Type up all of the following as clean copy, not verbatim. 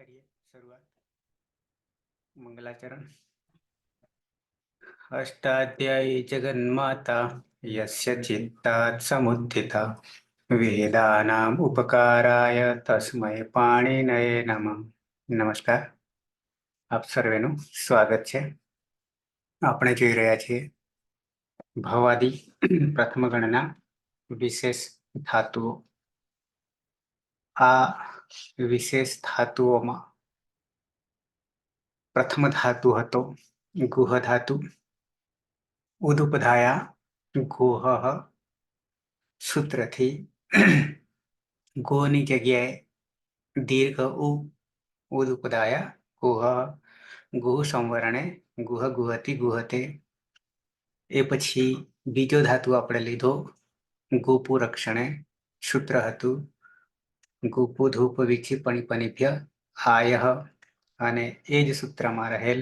કરીએ શરૂઆત. મંગલાચરણ. અષ્ટાધ્યાયી જગન્માતા યસ્ય ચિત્તાत् સમુત્થિતા વેદાનામ ઉપકારાય તસ્મૈ પાણિનયે નમઃ. નમસ્કાર, આપ સર્વેનું સ્વાગત છે. આપણે જોઈ રહ્યા છીએ ભવાદી પ્રથમ ગણના વિશેષ ધાતુઓ. આ વિશેષ ધાતુઓમાં પ્રથમ ધાતુ હતો ગુહ ધાતુ. ઉદુપધાયા ગુહ સૂત્રથી ગોની જગ્યાએ દીર્ઘ ઉદુપધાયા ગુહ. ગુહ સંવરણે ગુહ ગુહતિ ગુહતે. એ પછી બીજો ધાતુ આપણે લીધો ગોપુ રક્ષણે. સૂત્ર હતું ગુપુ ધૂપ વિક્ષિ પણિપનિભ્ય આયઃ. અને એ જ સૂત્રમાં રહેલ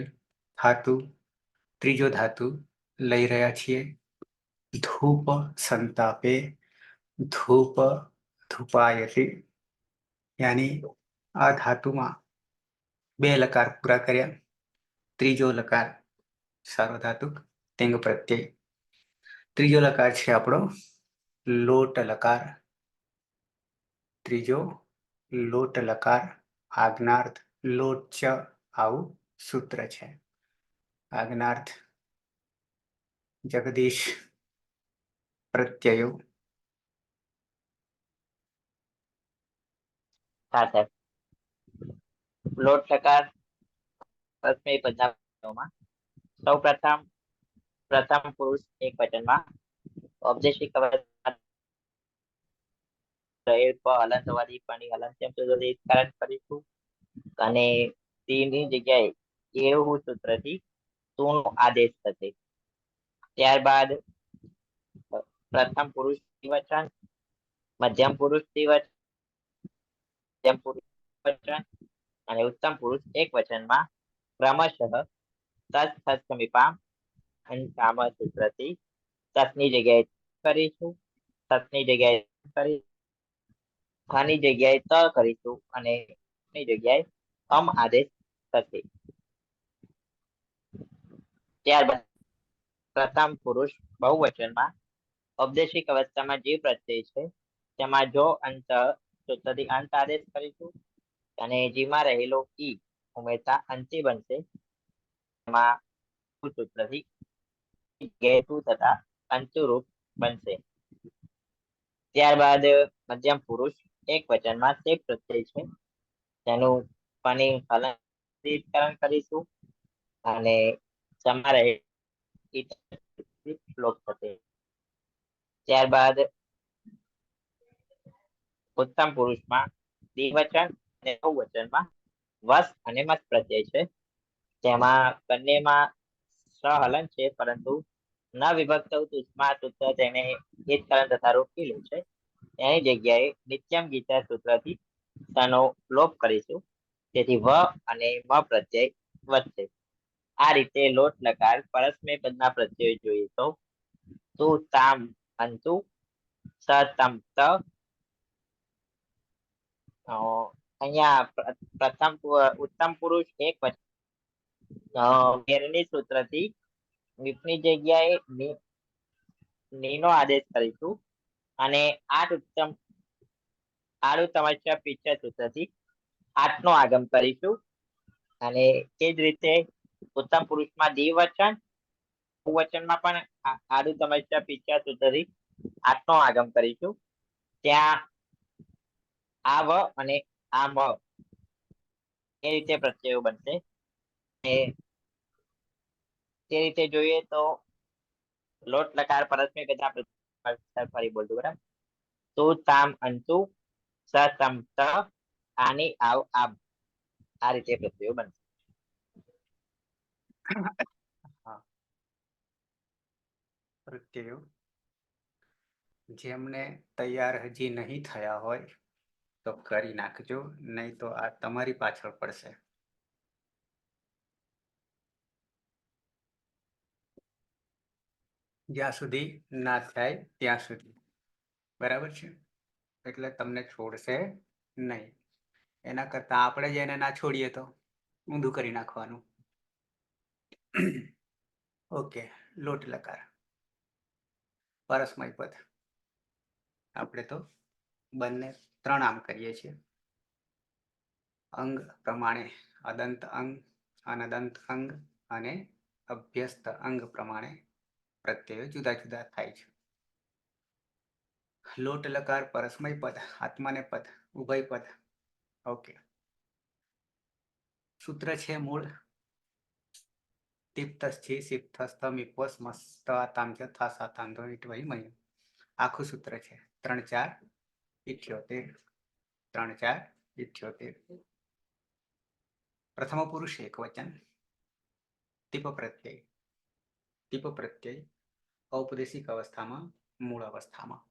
ધાતુ ત્રીજો ધાતુ લઈ રહ્યા છીએ ધૂપ સંતાપે. ધૂપ ધૂપાયતિ. યાની આ ધાતુમાં બે લકાર પૂરા કર્યા. ત્રીજો લકાર સાર્વધાતુક તિંગ પ્રત્યય. ત્રીજો લકાર છે આપણો લોટ લકાર. ત્રીજો લોટ લકાર આજ્ઞાર્થ લોટ ચ આવું સૂત્ર છે. આજ્ઞાર્થ જગદીશ પ્રત્યયો. હા સાહેબ. લોટ લકાર તસ્મૈ પદમાં સૌ પ્રથમ પુરુષ એક વચનમાં ઓબ્જેક્ટિવ હલનસવાદી પાણી હલન કારણ કરીશું અને તેની જગ્યાએ એવું સૂત્રથી તું નો આદેશ થશે. ત્યારબાદ પ્રથમ પુરુષ વચન, મધ્યમ પુરુષ વચન અને ઉત્તમ પુરુષ એક વચનમાં ક્રમશઃ તત્ સમીપા અને કામ સૂત્રથી તત્ની જગ્યાએ કરીશું, તત્ની જગ્યાએ કરી, ખાની જગ્યાએ ત કરીશું અને ની જગ્યાએ આદેશ થશે. ત્યારબાદ પ્રથમ પુરુષ બહુવચનમાં ઔપદેશિક અવસ્થામાં જે પ્રત્યય છે તેમાં જો અંત સૂત્રથી અંત આદેશ કરીશું અને જીમાં રહેલો ઈ ઉમેરતા અંતે બનશે. એમાં સૂત્રથી ગેતુ તથા અંતુરૂપ બનશે. ત્યારબાદ મધ્યમ પુરુષ એક વચનમાં તે પ્રત્યય છે તેનું હલન કરીશું અને સમારે શ્લોક થશે. ત્યારબાદ ઉત્તમ પુરુષમાં દ્વિવચન અને બહુવચનમાં વસ અને મત પ્રત્યય છે. તેમાં બંનેમાં સહલન છે પરંતુ ન વિભક્ત સૂત્ર તેને એક કારણ તથા રોકેલું છે. એની જગ્યાએ નિત્યમ ગીતા સૂત્રથી તેનો લોપ કરીશું. તેથી વ અને મ પ્રત્યય વધશે. આ રીતે લોટ લકાર પરસ્મય પદના પ્રત્યય જોઈએ તો તું તામ અંતુ સ તમ ત. અહીંયા પ્રથમ ઉત્તમ પુરુષ એક વચન સૂત્રથી ની જગ્યાએ ની નો આદેશ કરીશું અને આડું સમસ્યા પીછા સૂત્રથી આઠ નો આગમ કરીશું અને તે જ રીતે ઉત્તમ પુરુષમાં દ્વિવચન બહુવચનમાં પણ આડું સમસ્યા પીછા સૂત્રથી આઠ નો આગમ કરીશું. ત્યાં આ વ અને આ મ એ રીતે પ્રત્યયો બનશે. તે રીતે જોઈએ તો લોટ લકાર પરસ્મય બધા ફરી બોલતું બરાબર. તું તામ અંતુ સ તમ ત આની આવ આબ. આ રીતે પ્રત્યયો બનશે. પ્રત્યયો જેમને તૈયાર હજી નહીં થયા હોય તો કરી નાખજો, નહીં તો આ તમારી પાછળ પડશે. જ્યાં સુધી ના થાય ત્યાં સુધી બરાબર છે. એટલે તમને છોડશે નહીં. એના કરતા આપણે જ એને ના છોડીએ તો ઊંધું કરી નાખવાનું. ઓકે, લોટ લકાર, પરસ્મય પદ. આપણે તો બંને 3 આમ કરીએ છીએ. અંગ પ્રમાણે અદંત અંગ, અનદંત અંગ અને અભ્યસ્ત અંગ પ્રમાણે પ્રત્યયો જુદા જુદા થાય છે. લોટ લકાર, પરસ્મય પદ, આત્મનેપદ, ઉભય પદ. ઓકે, સૂત્ર છે મૂળ તિપ્તશ્ચિ સિપ્તસ્તમિપોસ મસ્ત થા સાતાંધો ઇટવહી મય. આખું સૂત્ર છે 3 4 78, 3 4 78. પ્રથમ પુરુષ એક વચન. ટીપ પ્રત્યય. ટીપ પ્રત્યય ઔપદેશિક અવસ્થામાં, મૂળ અવસ્થામાં.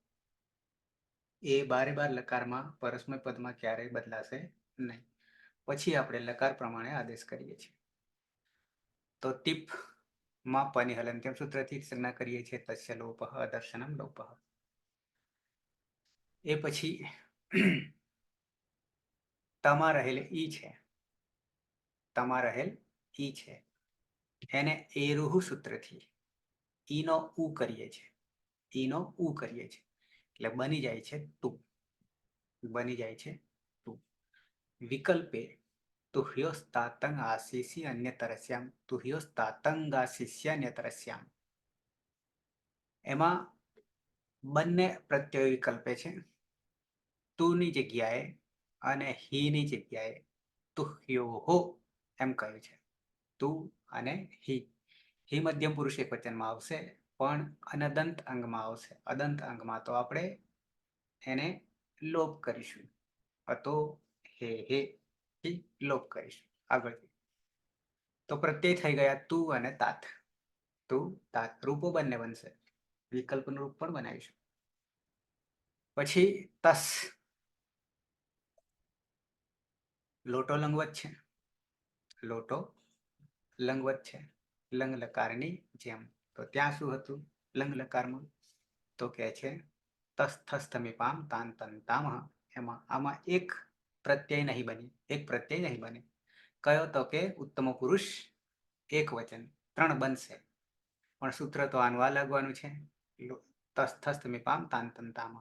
એ બારે બાર લકારમાં પરસ્મય પદમાં ક્યારેય બદલાશે નહીં. પછી આપણે લકાર પ્રમાણે આદેશ કરીએ છીએ. તો ટીપ માં પની હલંત્યમ સૂત્રથી સંજ્ઞા કરીએ છીએ તસ્ય લોપઃ અદર્શનમ લોપઃ. એ પછી તમા રહેલ ઈ છે, તમા રહેલ ઈ છે, એને એરુહુ સૂત્રથી ઈનો ઉ કરીએ છીએ. ઈનો ઉ કરીએ છીએ એટલે બની જાય છે તુ. બની જાય છે તુ. વિકલ્પે તુહ્યોસ્તાતંગ આશીષી અન્યતરસ્યામ, તુહ્યોસ્તાતંગ આશીષ્ય અન્યતરસ્યામ. એમાં બંને પ્રત્યય વિકલ્પે છે. તુની જગ્યાએ અને હીની જગ્યાએ તુહ્યોહો એમ કહ્યું છે. તુ અને હી. હી મધ્યમ પુરુષ એક વચનમાં આવશે, પણ અનદંત અંગમાં આવશે. અદંત અંગમાં તો આપણે એને લોપ કરીશું. અતો હે થી લોપ કરીશું. આગળ તો પ્રત્યય થઈ ગયા તું અને તાત. તું તાત રૂપો બંને બનશે. વિકલ્પનું રૂપ પણ બનાવીશું. પછી તસ. લોટો લંગવત છે. લોટો લંગવત છે લંગ લકારની જેમ. તો ત્યાં શું હતું લંગ લકારમાં? તો કે છે તસ્થસ્થમિપામ તાન તંતામહ. એમાં આમાં એક પ્રત્યય નહીં બની, એક પ્રત્યય નહીં બને. કયો? તો કે ઉત્તમ પુરુષ એક વચન 3 બનશે, પણ સૂત્ર તો આનું આ લાગવાનું છે. તસ્થસ્થમિપામ તાન તંતામહ.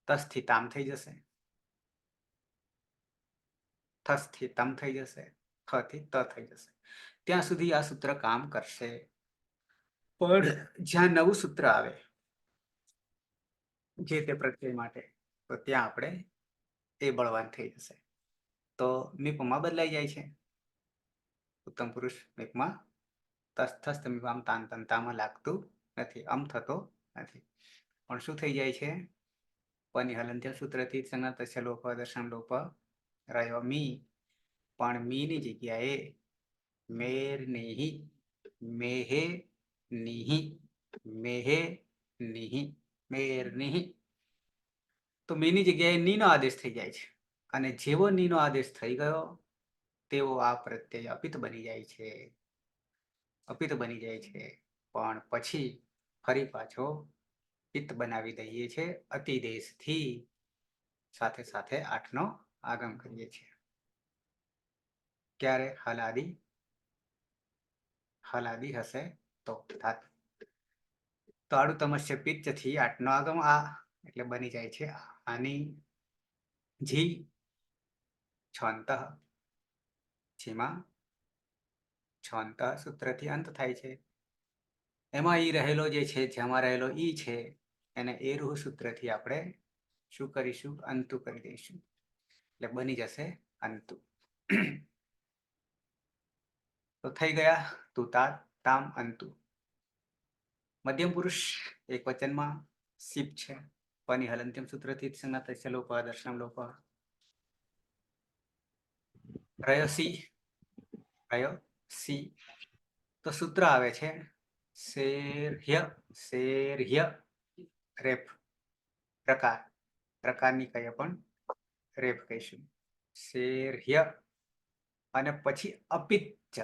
તસ્થથી તામ થઈ જશે, થસથી તમ થઈ જશે, થ થી ત થઈ જશે. ત્યાં સુધી આ સૂત્ર કામ કરશે. પણ જ્યાં નવું સૂત્ર આવે જે તે પ્રત્યય માટે, તો ત્યાં આપણે એ બળવાન થઈ જશે. તો મીપમાં બદલાઈ જાય છે. ઉત્તમ પુરુષ મીપમાં તસ્થસ્થમિપામ તાન તંતામાં લાગતું નથી, અમ થતો નથી. પણ શું થઈ જાય છે? પની હલંત્ય સૂત્રથી સંગતસ્ય લોપ દર્શન લોપ રહ્યો મી. પણ મીની જગ્યાએ મેર નિહિ, મેહે નિહિ, મેહે નિહિ, મેર નિહિ. તો મીની જગ્યાએ નીનો આદેશ થઈ જાય છે. અને જેવો નીનો આદેશ થઈ ગયો તેવો આ પ્રત્યય અપિત બની જાય છે. અપિત બની જાય છે. પણ પછી ફરી પાછો પિત્ત બનાવી દઈએ છે અતિદેશથી. સાથે સાથે 8 નો આગમ કરીએ છીએ. ક્યારે? હલાદી. હલાદી હશે તો થાત. તો આડું તમસ્ય પિત્તથી 8 નો આગમ આ એટલે બની જાય છે આની જી છંત. જેમાં છંત સૂત્રથી અંત થાય છે. એમાં ઈ રહેલો જે છે, જેમાં રહેલો ઈ છે, એને એરુહ સૂત્રથી આપણે શું કરીશું? અંતુ કરી દઈશું. એટલે બની જશે અંતુ. તો થઈ ગયા તું તાત તામ અંતુ. મધ્યમ પુરુષ એક વચનમાં સિપ છે. પની હલંત્યમ સૂત્રથી સંગતસ્ય લોપ દર્શનમ લોપ. રયસી, રયસી. તો સૂત્ર આવે છે શેર્હ્ય, શેર્હ્ય રેફ. પ્રકાર, પ્રકારની કહીએ પણ રેફ કહીશું. શેર્હ્ય. અને પછી અપિત્ચ,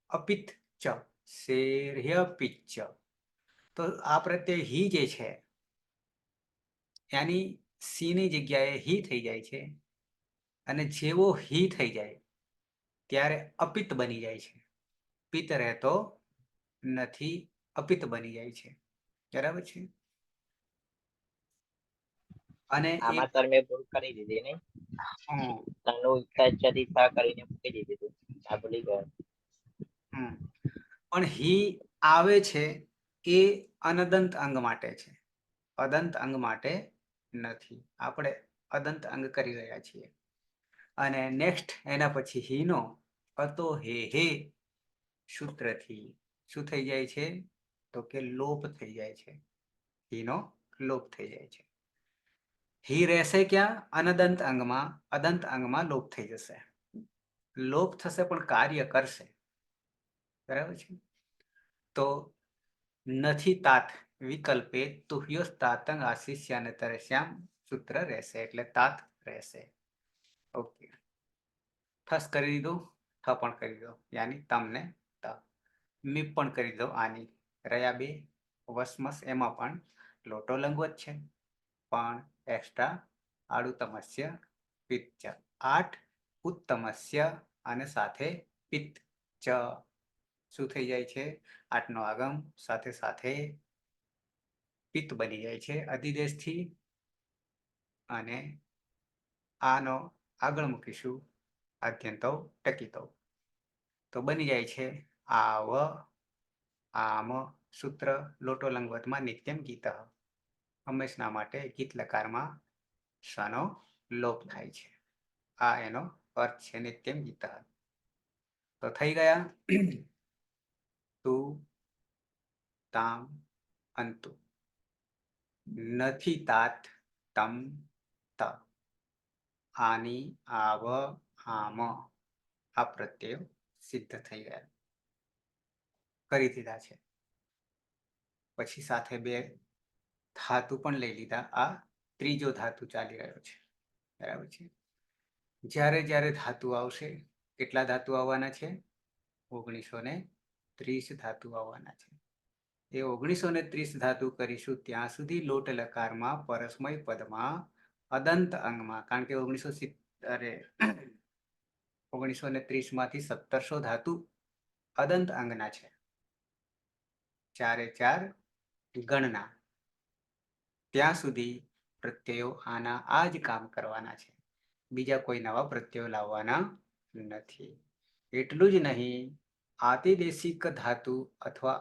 અપિત્ચ, શેર્હ્ય પિચ્ચ. તો આ પ્રત્યય હી જે છે એની સી ની જગ્યાએ હી થઈ જાય છે. અને જેવો હી થઈ જાય ત્યારે અપિત બની જાય છે. પિત્ત રહેતો નથી, અપિત બની જાય છે. બરાબર છે. અને એ આમાં સર મેં ભૂલ કરી દીધી નહીં. હમ, તનું ઉચ્ચારી થા કરીને મૂકી દીધું. આ ભૂલી ગયો. પણ હી આવે છે એ અનદંત અંગ માટે છે, અદંત અંગ માટે નથી. આપણે અદંત અંગ કરી રહ્યા છીએ. અને નેક્સ્ટ એના પછી હીનો અતો હે સૂત્રથી શું થઈ જાય છે? તો કે લોપ થઈ જાય છે. હીનો લોપ થઈ જાય છે. હી રહેશે ક્યાં? અનદંત અંગમાં. અદંત અંગમાં લોપ થઈ જશે. લોપ થશે પણ કાર્ય કરશે. બરાબર છે. તો નથી તાત વિકલ્પે તુહ્યો તાતંગ આશિષ્યાને તરસ્યામ સૂત્ર રહેશે, એટલે તાત રહેશે. ઓકે, થસ કરી દીધું, થ પણ કરી દો, યાની તમને ત. મી પણ કરી દો આની. રહ્યા બે વસમસ, એમાં પણ લોટો લંગવત છે, પણ એક્સ્ટ્રા આડુતમસ્ય પિત્ત 8 ઉત્તમસ્ય અને સાથે પિત્ત ચ શું થઈ જાય છે? 8 નો આગમ સાથે સાથે પિત્ત બની જાય છે અધિદેશથી. અને આનો આગળ મૂકીશું આદ્યંતો ટકીતો, તો બની જાય છે આવ આમ. સૂત્ર લોટો લંગવતમાં નિત્યમ ગીત. હંમેશના માટે ગીત લકારમાં ષનો લોપ થાય છે. આ એનો અર્થ છે નિત્યમ ગીત. તો થઈ ગયા તું તામ અંતુ. નથી તાત તમ ત. આની આવ આમ. આ પ્રત્યયો સિદ્ધ થઈ ગયા, કરી દીધા છે. પછી સાથે બે ધાતુ પણ લઈ લીધા. આ ત્રીજો ધાતુ ચાલી રહ્યો છે. બરાબર છે. જ્યારે જ્યારે ધાતુ આવશે, કેટલા ધાતુ આવવાના છે? 1930 ધાતુ આવવાના છે. એ 1930 ધાતુ કરીશું ત્યાં સુધી લોટ લકારમાં પરસ્મય પદમાં અદંત અંગમાં, કારણ કે 1930 માંથી 1700 ધાતુ અદંત અંગના છે. 4 એ 4 ગણના. ત્યાં સુધી પ્રત્યયો આના આ જ કામ કરવાના છે. બીજા કોઈ નવા પ્રત્યયો લાવવાના નથી. એટલું જ નહીં, આતિદેશિક ધાતુ અથવા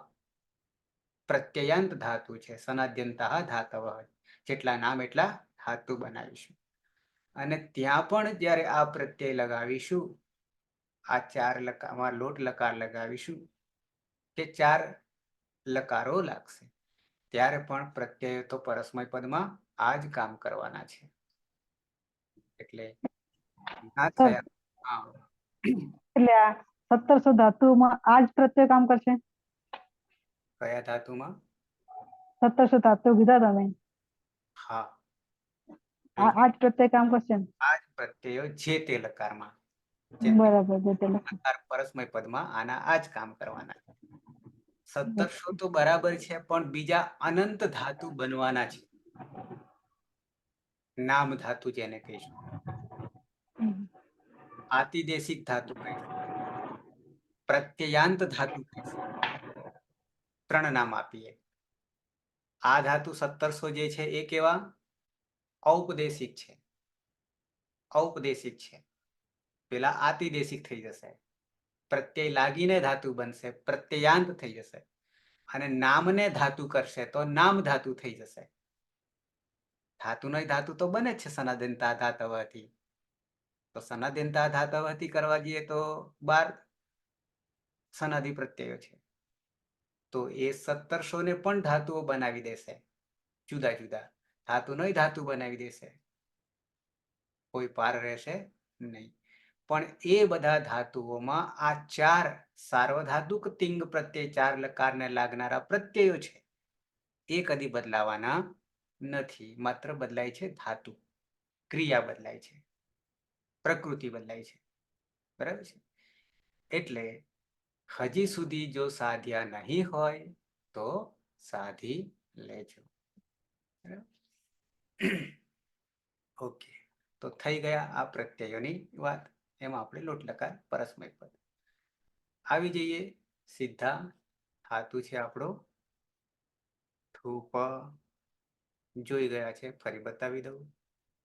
પ્રત્યયાંત ધાતુ છે, સનાદ્યંતા ધાતવ, જેટલા નામ એટલા ધાતુ બનાવીશું. અને ત્યાં પણ જ્યારે આ પ્રત્યય લગાવીશું, આ 4 લકારમાં લોટ લકાર લગાવીશું, કે 4 લકારો લાગશે, ત્યારે પણ પ્રત્યય તો પરસ્મય પદમાં આ જ કામ કરવાના છે. એટલે ના થયા. હા, એટલે આ 1700 ધાતુમાં આ જ પ્રત્યય કામ કરશે? કયા ધાતુમાં? 1700 ધાતુ કીધા તમે, હા, આ જ પ્રત્યય કામ કરશે ને? આ જ પ્રત્યયો જે તે લકારમાં, બરાબર છે. લકાર પરસ્મય પદમાં આના આ જ કામ કરવાના. 1700 તો બરાબર છે, પણ બીજા અનંત ધાતુ બનવાના છે. નામ ધાતુ જેને કહીશું, આતિદેશિક ધાતુ કહીશું, પ્રત્યયાંત ધાતુ કહીશું. 3 નામ આપીએ. આ ધાતુ 1700 જે છે એ કેવા? ઔપદેશિક છે. ઔપદેશિક છે. પેલા આતિદેશિક થઈ જશે. પ્રત્યય લાગીને ધાતુ બનશે, પ્રત્યયાંત થઈ જશે. અને નામને ધાતુ કરશે તો નામ ધાતુ થઈ જશે. ધાતુનો ધાતુ તો બને જ છે સનાદનતા ધાતવથી. તો સનાદનતા ધાતવથી કરવા જઈએ તો 12 સનાદિ પ્રત્યયો છે. તો એ 1700 ને પણ ધાતુઓ બનાવી દેશે, જુદા જુદા ધાતુનો ધાતુ બનાવી દેશે, કોઈ પાર રહેશે નહીં. પણ એ બધા ધાતુઓમાં આ 4 સાર્વધાતુક તિંગ પ્રત્યય 4 લકારને લાગનારા પ્રત્યયો છે, એ કદી બદલાવાના નથી. માત્ર બદલાય છે ધાતુ, ક્રિયા બદલાય છે, પ્રકૃતિ બદલાય છે. બરાબર છે. એટલે હજી સુધી જો સાધ્યા નહીં હોય તો સાધી લેજો. ઓકે, તો થઈ ગયા આ પ્રત્યયોની વાત. એમાં આપણે લોટ લકાર પરસ્મય પદ. આવી જઈએ સીધા ધાતુ છે આપણો ધૂપ. જોઈ ગયા છે, ફરી બતાવી દઉં.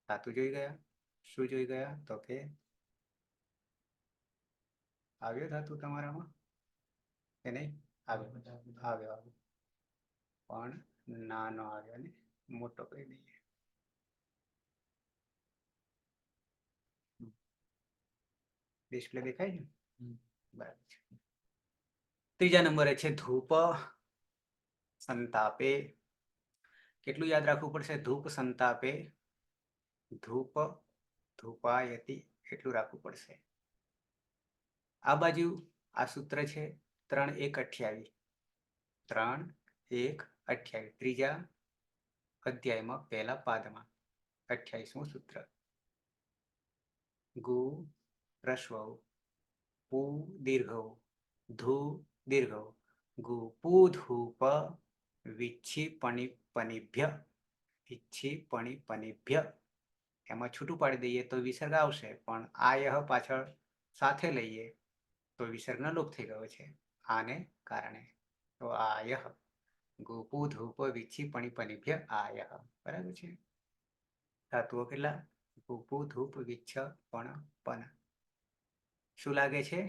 ધાતુ જોઈ ગયા. શું જોઈ ગયા? તો કે આવ્યો ધાતુ તમારામાં કે નહીં? આવ્યો. પણ નાનો આવ્યો ને મોટો કરી દઈએ. ડિસ્પ્લે દેખાય છે? બરાબર છે. ત્રીજા નંબરે છે ધૂપ સંતાપે. કેટલું યાદ રાખવું પડશે? ધૂપ સંતાપે, ધૂપ ધૂપાયતિ, એટલું રાખવું પડશે. આ બાજુ આ સૂત્ર છે 3-1-28. 3-1-28 ત્રીજા અધ્યાયમાં પહેલા પાદમાં 28મું સૂત્ર. ગુ રસ્વ, પુ દીર્ઘ, ધુ દીર્ઘ, ગુ પુ ધૂપ વિચ્છિપણિપનિભ્ય, વિચ્છિપણિપનિભ્ય. એમાં છૂટું પાડી દઈએ તો વિસર્ગ આવશે, પણ આ યહ પાછળ સાથે લઈએ તો વિસર્ગ લોપ થઈ ગયો છે આને કારણે. તો આયહ ગોપુ ધૂપ વિચ્છિપણિપનિભ્ય આયહ. બરાબર છે. ધાતુઓ કેટલા? ગોપુ ધૂપ વિચ્છ પણ પન. શું લાગે છે?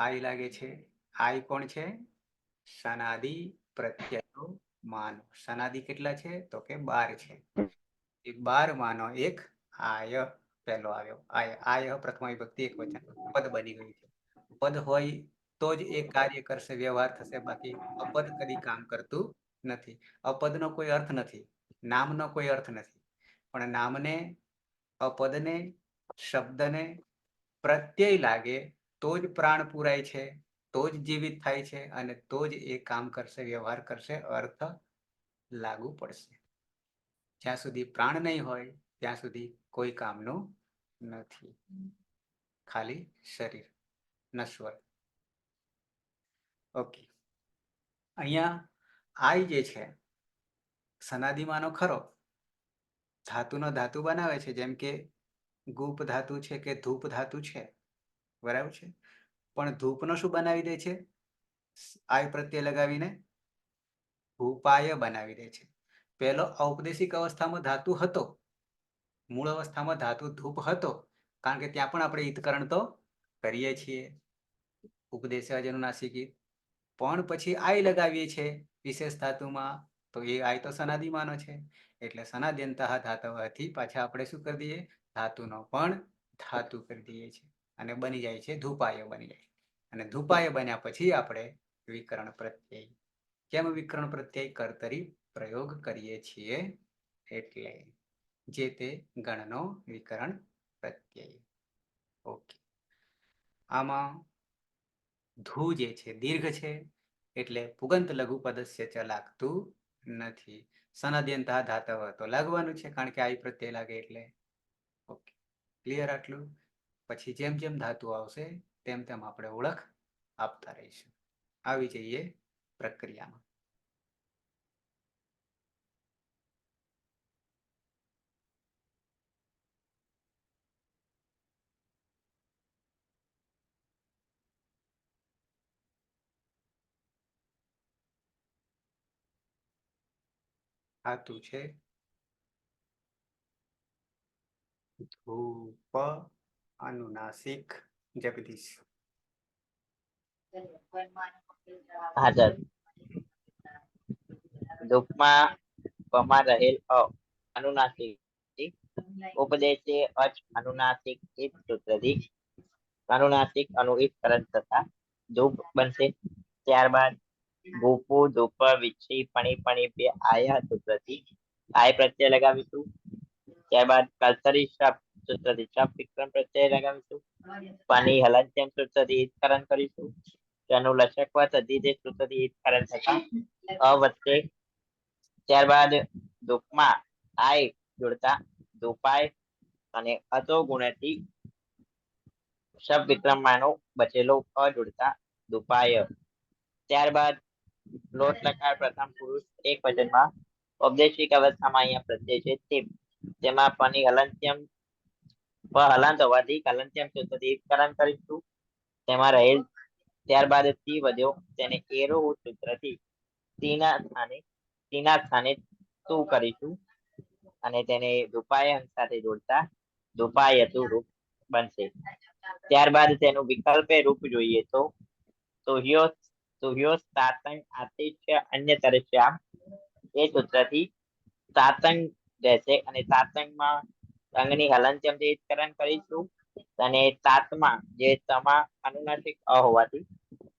આય લાગે છે. આય કોણ છે? સનાદિ પ્રત્યયો માનો. સનાદિ કેટલા છે? તો કે 12 છે. એ 12 માનો એક આય પહેલો આવ્યો. આય પ્રથમા વિભક્તિ એકવચન પદ બની ગયું છે. પદ હોય તો જ એ કાર્ય કરશે, વ્યવહાર થશે. બાકી અપદ કદી કામ કરતું નથી. અપદનો કોઈ અર્થ નથી, નામનો કોઈ અર્થ નથી. પણ નામને, અપદને, શબ્દને પ્રત્યય લાગે તો જ પ્રાણ પૂરાય છે, તો જ જીવિત થાય છે, અને તો જ એ કામ કરશે, વ્યવહાર કરશે, અર્થ લાગુ પડશે. જ્યાં સુધી પ્રાણ નહીં હોય ત્યાં સુધી કોઈ કામનું નથી. ખાલી શરીર નશ્વર. ઓકે. અહીંયા આય જે છે સનાદિમાનો ખરો, ધાતુનો ધાતુ બનાવે છે. જેમ કે ગુપ ધાતુ છે કે ધૂપ ધાતુ છે. બરાબર છે. પણ ધૂપનો શું બનાવી દે છે? આય પ્રત્યય લગાવીને ધૂપાય બનાવી દે છે. પહેલો ઔપદેશિક અવસ્થામાં ધાતુ હતો, મૂળ અવસ્થામાં ધાતુ ધૂપ હતો, કારણ કે ત્યાં પણ આપણે ઈતકરણ તો કરીએ છીએ, ઉપદેશ અનુનાસિકી. પણ પછી આય લગાવીએ છીએ વિશેષ ધાતુમાં, તો એ આય તો સનાદિમાનો છે. એટલે સનાદ્યંતઃ ધાતવથી પાછા આપણે શું કરી દઈએ? ધાતુનો પણ ધાતુ કરી દઈએ છીએ અને બની જાય છે ધૂપાય બની જાય. અને ધૂપાય બન્યા પછી આપણે વિકરણ પ્રત્યય. કેમ વિકરણ પ્રત્યય? કર્તરી પ્રયોગ કરીએ છીએ એટલે જે તે ગણનો વિકરણ પ્રત્યય. ઓકે. આમાં ધૂ જે છે દીર્ઘ છે, એટલે પુગંત લઘુ પદસ્ય ચ લાગતું નથી. સનાદ્યંતઃ ધાતવ તો લાગવાનું છે, કારણ કે આય પ્રત્યય લાગે એટલે. ઓકે, ક્લિયર આટલું? પછી જેમ જેમ ધાતુ આવશે તેમ તેમ આપણે ઓળખ આપતા રહીશું. આવી જઈએ પ્રક્રિયામાં. ધાતુ છે ધૂપ અનુનાસિક. જગદીશ. હાજર. ધૂપમાં પમાં રહેલ અનુનાસિક ઉપદેશે અચ અનુનાસિક એક સૂત્રથી અનુનાસિક અનુહિત કરંટ થતા ધૂપ બનશે. ત્યારબાદ ભૂપુ ધૂપ વિચ્છી પણી બે આયા સૂત્રથી આય પ્રત્યય લગાવીશું. ત્યારબાદ કર્તરી શબ્દ સૂત્રથી શબ્દ વિક્રમ પ્રત્યય લગાવીશું. પાણી હલંત્યમ સૂત્રથી ઈત્કરણ કરીશું. તેનું લચકવત અધિદેશ સૂત્રથી ઈત્કરણ થતા અ વચ્ચે. ત્યારબાદ ધૂપમાં આય જોડતા ધૂપાય અને અતો ગુણથી શબ્દ વિક્રમમાંનો બચેલો અ જોડતા ધૂપાય. ત્યારબાદ લોટ લકાર પ્રથમ પુરુષ એક વચનમાં ઔપદેશિક અવસ્થામાં અહીંયા પ્રત્યય છે તેમાં પની હલંત્યમ હલાંત હોવાથી હલંત્યમ સૂત્રથી ઈદકરણ કરીશું. તેમાં રહેલ ત્યારબાદ તી વધ્યો તેને એરો સૂત્રથી તીના સ્થાને તું કરીશું અને તેને દુપાય સાથે જોડતા દુપાયતું રૂપ બનશે. ત્યારબાદ તેનું વિકલ્પે રૂપ જોઈએ તો તુહ્યો તાતંગ આતિથ્ય અન્ય તરસ્યામ એ સૂત્રથી તાતંગ રહેશે અને તાતંગમાં અંગની હલંત્યમથી ઈદકરણ કરીશું અને તાતમાં જે તમા અનુનાસિક અ હોવાથી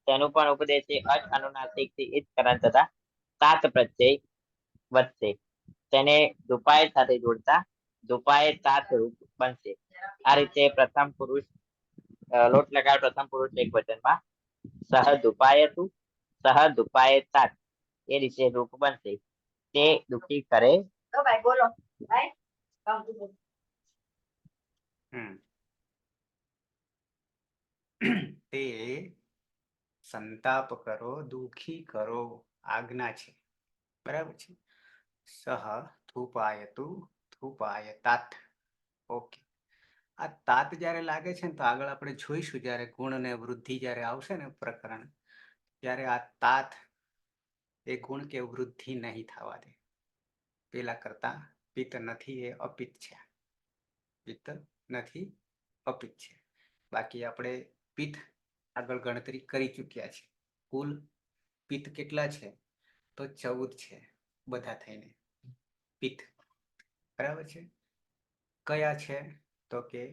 તેનું પણ ઉપદેશ છે અચ અનુનાસિક થી ઈદકરણ તથા તાત પ્રત્યય વધશે. તેને દુપાય સાથે જોડતા દુપાય તાત રૂપ બનશે. આ રીતે પ્રથમ પુરુષ લોટ લગાડ પ્રથમ પુરુષ એક વચનમાં સહ દુપાયતું સહ દુપાય તાત એ રીતે રૂપ બનશે. તે દુખી કરે તે સંતાપ કરો, દુખી કરો, આજ્ઞા છે. બરાબર છે. સહ ધૂપાયતુ ધૂપાયતાત. ઓકે. આ તાત જ્યારે લાગે છે ને તો આગળ આપણે જોઈશું જ્યારે ગુણ ને વૃદ્ધિ જ્યારે આવશે ને પ્રકરણ ત્યારે આ તાત એ ગુણ કે વૃદ્ધિ નહીં થવા દે. પેલા કરતા પિત્ત નથી એ અપિત્ત છે. પિત્ત નથી અપિત્ત છે. બાકી આપણે પિત્ત આગળ ગણતરી કરી ચૂક્યા છે. કુલ પિત્ત કેટલા છે તો 14 છે બધા થઈને પિત્ત. બરાબર છે. કયા છે તો કે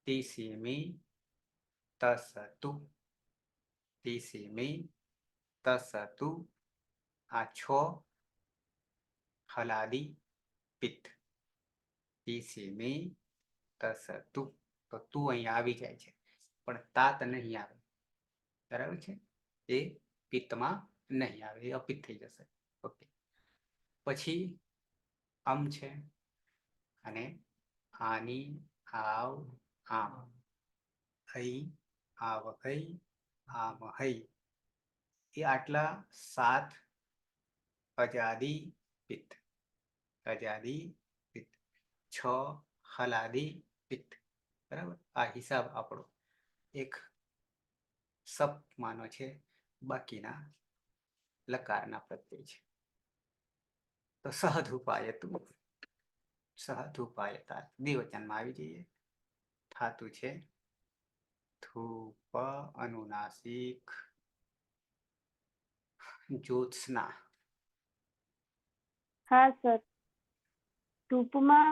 તીસીમી તસતુ તીસીમી તસતુ આ 6 હલાદી પિત્ત. તીસીમી તસતુ તો તું અહીંયા આવી જાય છે પણ તાત નહીં આવે. બરાબર છે. એ પિત્તમાં નહીં આવે, એ અપિત્ત થઈ જશે. ઓકે. પછી અમ છે અને આની આવ આમ હઈ આવ હઈ આમ હઈ એ આટલા 7 અજાદી પિત્ત. અજાદી પિત્ત. 6 હલાદી પિત્ત. બરાબર. આ હિસાબ આપણો એક સપ માનો છે, બાકીના લકારના પ્રત્યય છે. તો સહધુપાયતું સહધુપાયતા દ્વિવચનમાં આવી જઈએ. થાતું છે ધૂપ અનુનાસિક જ્યોત્સના. હા સર, ધૂપમાં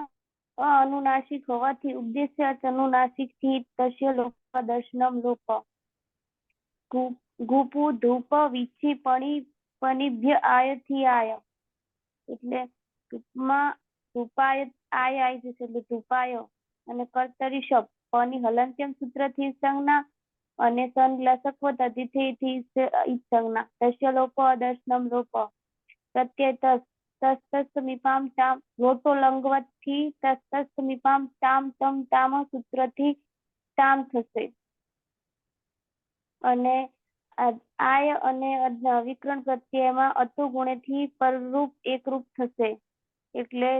અનુનાસિક હોવાથી ઉદ્દેશ્ય અનુનાસિક થી તસ્ય લોપ દર્શનમ લોપ. ગુપુ ધૂપ વિચ્છી પણિભ્ય આય થી આય એટલે ધૂપમાં ધૂપાય આય આવી જશે એટલે ધૂપાય અને કર્તરી શબ્દ પની હલંત્યમ સૂત્ર થી સંજ્ઞા અને સન લસક તદ્ધિથી સંજ્ઞા તસ્ય લોપ દર્શનમ લોપ પ્રત્યય તસ્તસ્મીપામ તામ લોટો લંગવત થી તસ્તસ્મીપામ તામ તમ તામ સૂત્ર થી તામ થશે અને આય અને વિકરણ પ્રત્યયમાં અતુ ગુણે થી પરરૂપ એકરૂપ થશે એટલે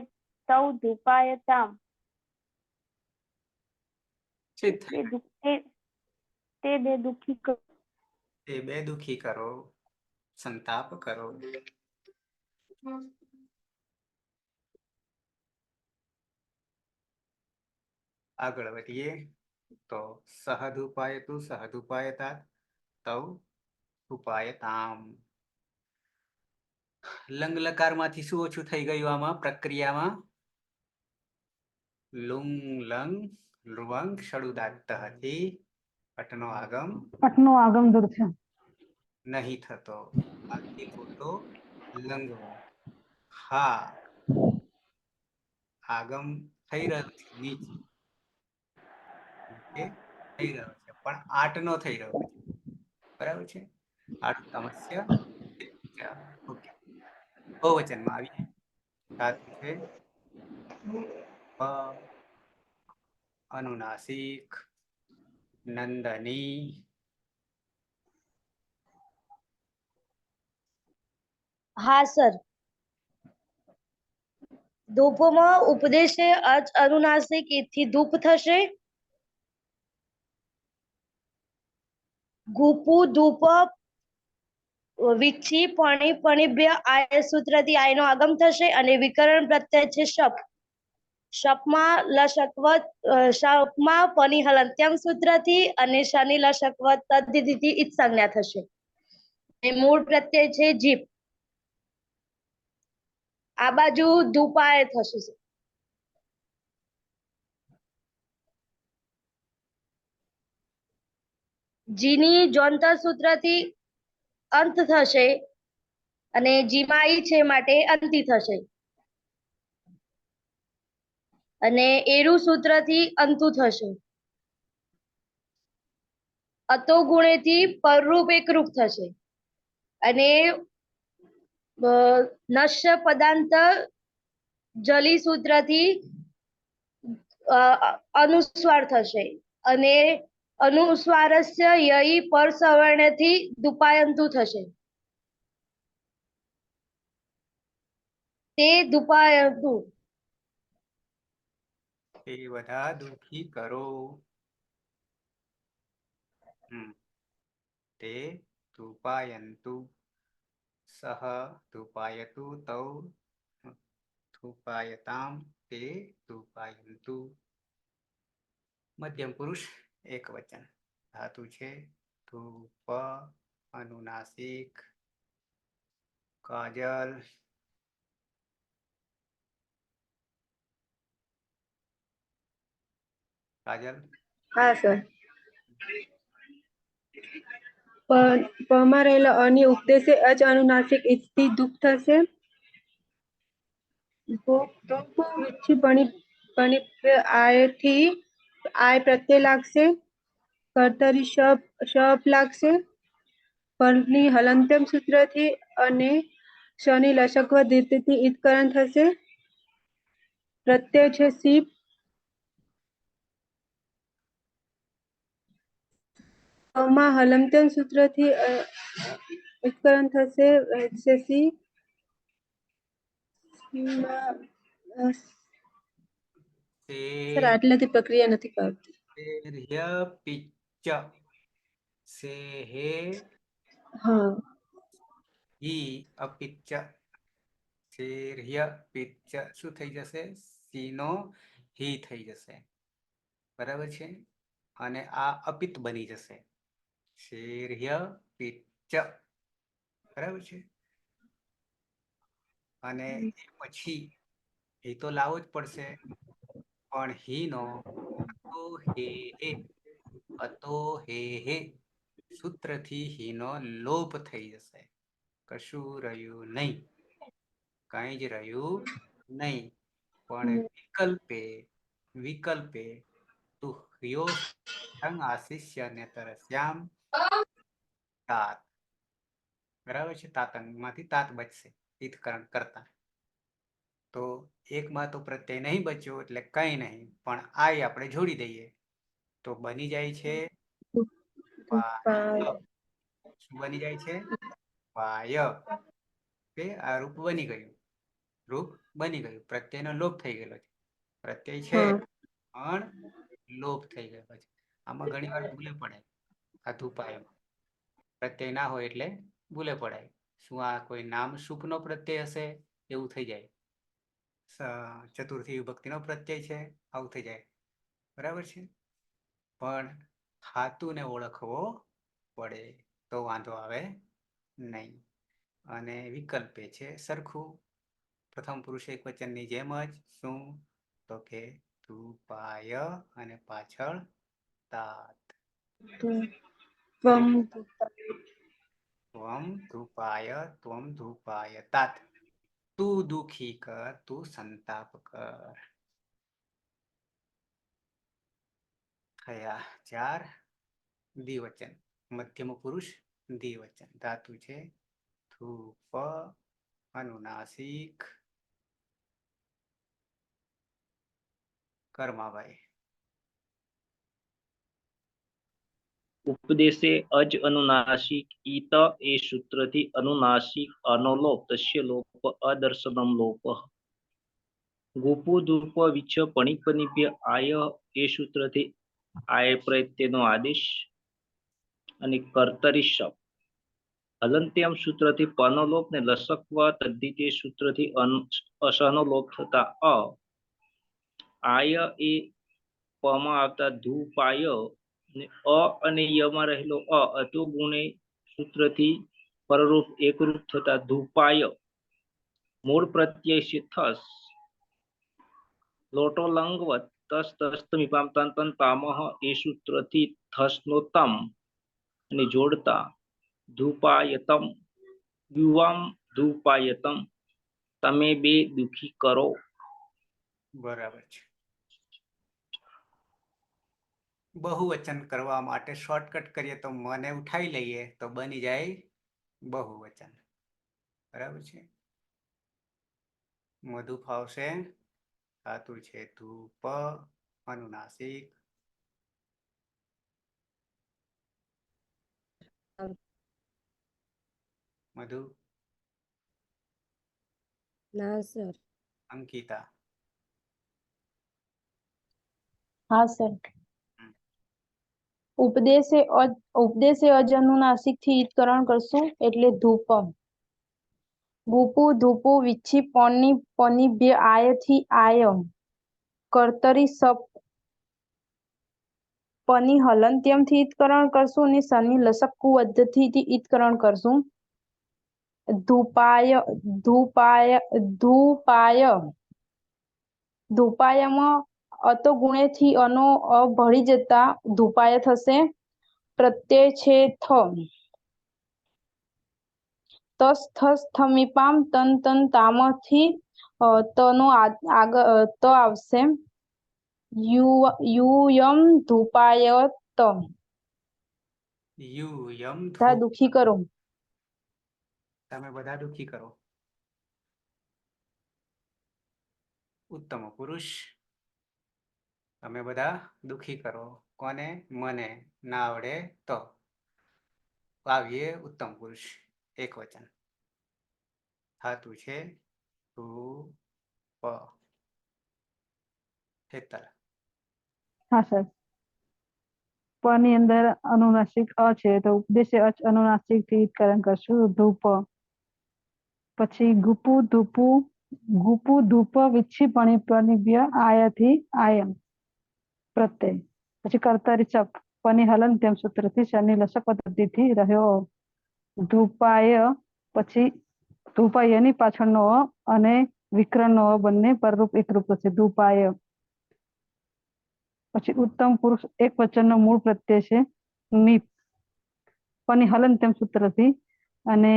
સૌ ધૂપાય તામ. તે બે દુખી કરો. તે બે દુખી કરો, સંતાપ કરો. આગળ વધીએ તો સહધુપાયતું સહધુપાયતા તૌ ઉપાયતામ. લંગ લકાર માંથી શું ઓછું થઈ ગયું આમાં પ્રક્રિયામાં? લુંગ લંગ લુવંગ ષડુદાત્ત હતી. પટનો આગમ પટનો આગમ દૂર છે. નહીં થતો. આથી મોટો લંગવો. હા આગમ થઈ રહ્યો છે નીચે થઈ રહ્યો છે પણ આટ નો થઈ રહ્યો છે. બરાબર છે. આટ સમસ્યા ઓકે. બહુવચનમાં આવી સાચું છે અનુનાસિક નંદની. હા સર, ધૂપમાં ઉપદેશે અચ અનુનાસિક ઈથી ધૂપ થશે. ગુપુ ધૂપ વિચ્છી પણી પણીભ્ય આય સૂત્રથી આયનો આગમ થશે અને વિકરણ પ્રત્યય છે શપ. શપમાં લશકવત શપમાં પની હલંત્યમ સૂત્રથી અને શનિ લશકવત તદ્ધિતિથી ઈત સંજ્ઞા થશે. અને મૂળ પ્રત્યય છે જીપ. આ બાજુ ધૂપાય થશે. જીની જોંતર સૂત્રથી અંત થશે અને જીમાઈ છે માટે અંતિ થશે. અને એરુ સૂત્રથી અંતુ થશે. અતો ગુણેથી પરરૂપ એકરૂપ થશે. અને નશ્ય પદાંત જલી સૂત્રથી અનુસ્વાર થશે. અને અનુસ્વારસ્ય યઈ પર સવર્ણથી દુપાયંતુ થશે. તે દુપાયંતુ. એ બધા દુઃખી કરો. તે ધૂપાયંતુ સહ ધૂપાયતુ તૌ ધૂપાયતામ તે ધૂપાયંતુ. મધ્યમ પુરુષ એક વચન. ધાતુ છે ધૂપ, અનુનાસિક, કાજલ, કાજલ. હા સર. પમાં રહેલો અની ઉપદેશે અચ અનુનાસિક ઈથી ધૂપ થશે. ધૂપ વિચ્છી પણી આયથી આય પ્રત્યય લાગશે. કર્તરી શપ લાગશે. પરની હલંત્યમ સૂત્રથી અને શનિ લશકવ દીર્ઘથી ઈતકરણ થશે. પ્રત્યય છે સીપ. માં હલંત્યમ સૂત્રથી ઈતકરણ થશે. સી સર આટલાથી પ્રક્રિયા નથી કરતી. સેર્હ્ય પિચ્ચ સેહે હા ઈ અપિચ્ચ. સેર્હ્ય પિચ્ચ શું થઈ જશે? સીનો હી થઈ જશે. બરાબર છે. અને આ અપિત બની જશે. સેર્હ્ય પિચ્ચ. બરાબર છે. અને એ પછી એ તો લાવવો જ પડશે. પણ હીનો અતો હે હે અતો હે હે સૂત્રથી હીનો લોપ થઈ જશે. કશું રહ્યું નહીં. કઈ જ રહ્યું નહીં. પણ વિકલ્પે તું હ્યો આશિષ્ય ને તરસ્યામ તાત. બરાબર છે. તાતંગમાંથી તાત બચશે ઈતકરણ કરતા. તો એકમાં તો પ્રત્યય નહીં બચ્યો એટલે કઈ નહીં. પણ આય આપણે જોડી દઈએ તો બની જાય છે વાય. શું બની જાય છે? વાય. આ રૂપ બની ગયું. રૂપ બની ગયું. પ્રત્યયનો લોપ થઈ ગયેલો છે. પ્રત્યય છે પણ લોપ થઈ ગયો છે. આમાં ઘણી વાર ભૂલે પડે. આ ધૂપાયમાં પ્રત્યય ના હોય એટલે ભૂલે પડાય. શું આ કોઈ નામ સુપનો પ્રત્યય હશે એવું થઈ જાય. ચતુર્થી વિભક્તિનો પ્રત્યય છે આવું થઈ જાય. બરાબર છે. પણ ધાતુને ઓળખવો પડે તો વાંધો આવે નહીં. અને વિકલ્પે છે સરખું. પ્રથમ પુરુષ એક વચનની જેમ જ. શું? તો કે ધૂપાય અને પાછળ તાત. ત્વમ ધૂપાય તાત. તું દુઃખી કર, તું સંતાપ કર. થયા 4 દ્વિવચન. મધ્યમ પુરુષ દ્વિવચન. ધાતુ છે ધૂપ, અનુનાસિક. કર્માભાઈ. ઉપદેશે અજ અનુનાસિક ઈત એ સૂત્રથી અનુનાસિક અનો લોપ તસ્ય લોપ અદર્શનમ લોપ. ગોપુ ધૂપ વિચ્છ પણિક પનિભ્ય આય એ સૂત્રથી આય પ્રત્યેનો આદેશ અને કર્તરી શબ્દ હલંત્યમ સૂત્રથી પનો લોપ ને લસક્વ તદ્ધિતે સૂત્રથી અસહનો લોપ થતા આય એ પમાં આવતા ધૂપાય ને અને યમાં રહેલો અતો ગુણે સૂત્રથી પરરૂપ એકરૂપ થતા ધૂપાય મૂળ પ્રત્યય છે થસ લોટો લંગવત તસ તસ્તમિપામ તન તન તામહ એ સૂત્રથી થસનો તમ અને જોડતા ધૂપાયતમ યુવામ ધૂપાયતમ તમે બે દુખી કરો. બરાબર છે. બહુવચન કરવા માટે શોર્ટકટ કરીએ તો મને ઉઠાવી લઈએ તો બની જાય બહુવચન. બરાબર છે. મધુ ફાવશે, ધાતુ છે ધૂપ, અનુનાસિક, મધુ, ના સર. અંકિતા, હા સર. ઉપદેશે અજ અનુનાસિક થી ઈતકરણ કરશું એટલે ધૂપ. ગુપુ ધૂપુ વિચ્છી પની પનિભ્ય આય થી આય કર્તરી સપ પની હલંત્યમ થી ઈતકરણ કરશું અને સની લસક્કુ પદ્ધતિથી ઈતકરણ કરશું. ધૂપાય ધૂપાય ધૂપાય ધૂપાયમાં અતો ગુણેથી અનો અ ભળી જતા ધૂપાય થશે. પ્રત્યય છે થ. તસ થસ થમીપામ તન તન તામથી તનો આગળ ત આવશે. યુયમ ધૂપાયત યુયમ બધા ધૂપ. દુખી કરો. તમે બધા દુખી કરો. ઉત્તમ પુરુષ, તમે બધા દુખી કરો. કોને? મને. ના આવડે તો. આવીએ ઉત્તમ પુરુષ એક વચન. ધાતુ છે ધૂપ. હેતલ. હા સર. પ ની અંદર અનુનાસિક અ છે તો ઉપદેશે અચ અનુનાસિક થી ઈતકરણ કરશું ધૂપ. પછી ગુપુ ધૂપુ ગુપુ ધૂપ વિચ્છી પનિભ્ય આયથી આયમ પ્રત્યય. પછી કર્તરી ચપ પની હલંત્યમ સૂત્રથી શની લસક પદ્ધતિથી રહ્યો ધૂપાય. પછી ધૂપાયની પાછળનો અ અને વિકરણનો અ બંને પરરૂપ એકરૂપ થશે ધૂપાય. પછી ઉત્તમ પુરુષ એક વચનનો મૂળ પ્રત્યય છે મી. પની હલંત્યમ સૂત્રથી અને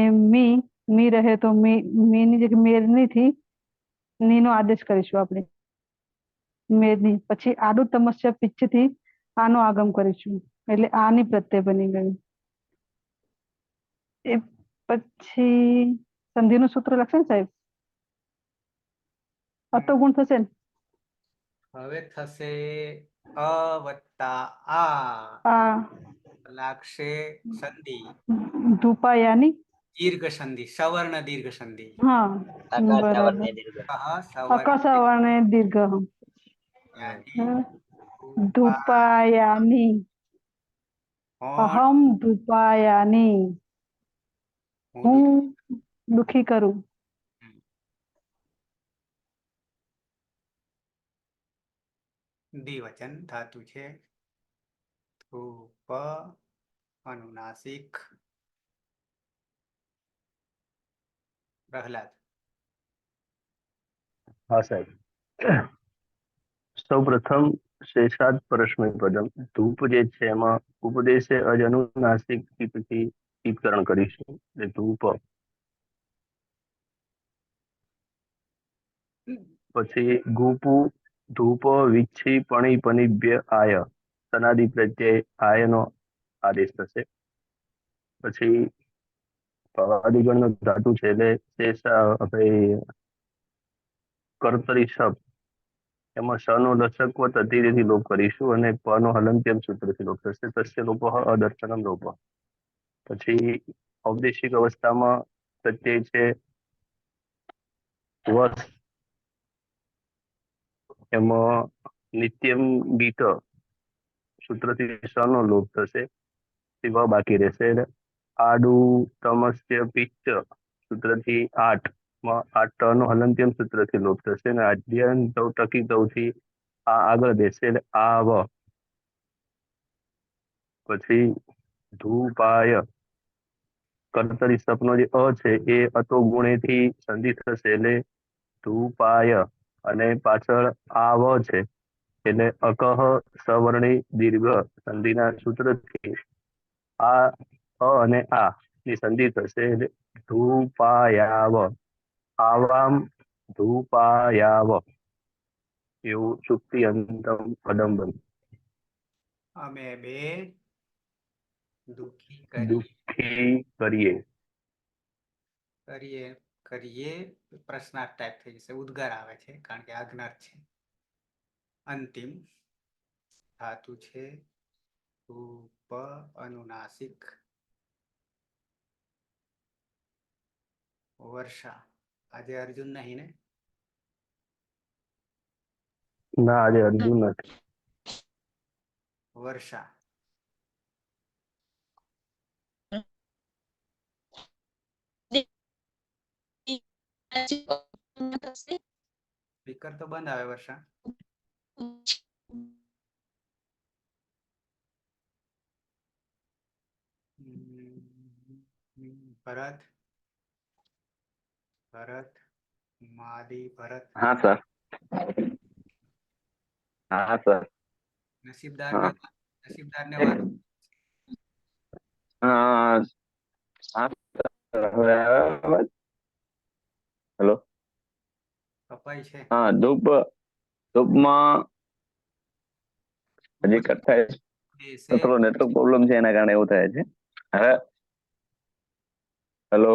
મી રહે તો મીની જગ્યાએ મેરની ની નો આદેશ કરીશું આપણે. મેરની. પછી આડું તમસ્યા પિચ્છથી આનો આગમ કરીશું એટલે આની પ્રત્યય બની ગયું. એ પછી સંધિનું સૂત્ર લખશે ને સાહેબ? અતો ગુણ થશે ને? હવે થશે અ વત્તા આ આ લાગશે સંધિ. ધૂપાયાની. દીર્ઘ સંધિ, સવર્ણ દીર્ઘ સંધિ. હા અકાર સવર બરાબર. ને દીર્ઘ. અકસવર્ણ દીર્ઘ. ધૂપાયાની. અહમ ધૂપાયાની. હું દુખી કરું. દ્વિવચન ધાતુ છે ધૂપ, અનુનાસિક. પ્રહલાદ. હા સાહેબ. સૌ પ્રથમ શેષાદ પરસ્મય પદમ ધૂપ જે છે એમાં ઉપદેશે અજ અનુનાસિક થી ઈતકરણ કરીશું એટલે ધૂપ. પછી ગુપુ ધૂપ વિચ્છી પણી પનિભ્ય આય સનાદિ પ્રત્યય આય નો આદેશ થશે. પછી પવાદિગણનો ધાતુ છે એટલે કર્તરી શબ્દ એમાં સ નો લસક તદ્ધિથી લોપ કરીશું અને પ નો હલંત્યમ સૂત્રથી લોપ થશે. તસ્ય લોપ અદર્શનમ લોપ. પછી ઔપદેશિક અવસ્થામાં પ્રત્યય છે વસ એમાં નિત્યમ ગીત સૂત્રથી સ નો લોપ થશે, વ બાકી રહેશે. આડુ તમસ્ય પિત્ત સૂત્રથી આઠ માં આ ટ નો હલંત્યમ સૂત્રથી લોપ થશે અને આદ્યન તૌ ટકી તૌથી આ આગળ બેસશે એટલે આ વ. પછી ધૂપાય કર્તરી સપનો જે અ છે એ અતો ગુણેથી સંધિ થશે એટલે ધૂપાય, અને પાછળ આ વ છે એટલે અકહ સવર્ણી દીર્ઘ સંધિના સૂત્રથી આ અ અને આ ની સંધિ થશે એટલે ધૂપાયાવ, આવામ ધૂપાયાવ, એવું સુક્તિ અંતમ પદમ બન. અમે બે દુઃખી કરીએ. દુઃખી કરીએ. કરીએ કરીએ પ્રશ્નાર્થ ટાઈપ થઈ જશે, ઉદ્ગાર આવે છે કારણ કે આજ્ઞાર્થ છે. અંતિમ ધાતુ છે ધૂપ અનુનાસિક વર્ષા. આજે અર્જુન નહીં ને? ના, આજે અર્જુન નથી. વર્ષા. સ્પીકર તો બંધ આવે વર્ષા. ભરત ભરત માદી ભરત. હા સર. હા સર. નસીબદાર ને નસીબદાર ને વારો. હેલો. કપાય છે. હા, ધૂપમાં હજી કટ થાય છે, થોડો નેટવર્ક પ્રોબ્લેમ છે એના કારણે એવું થાય છે. હવે હેલો,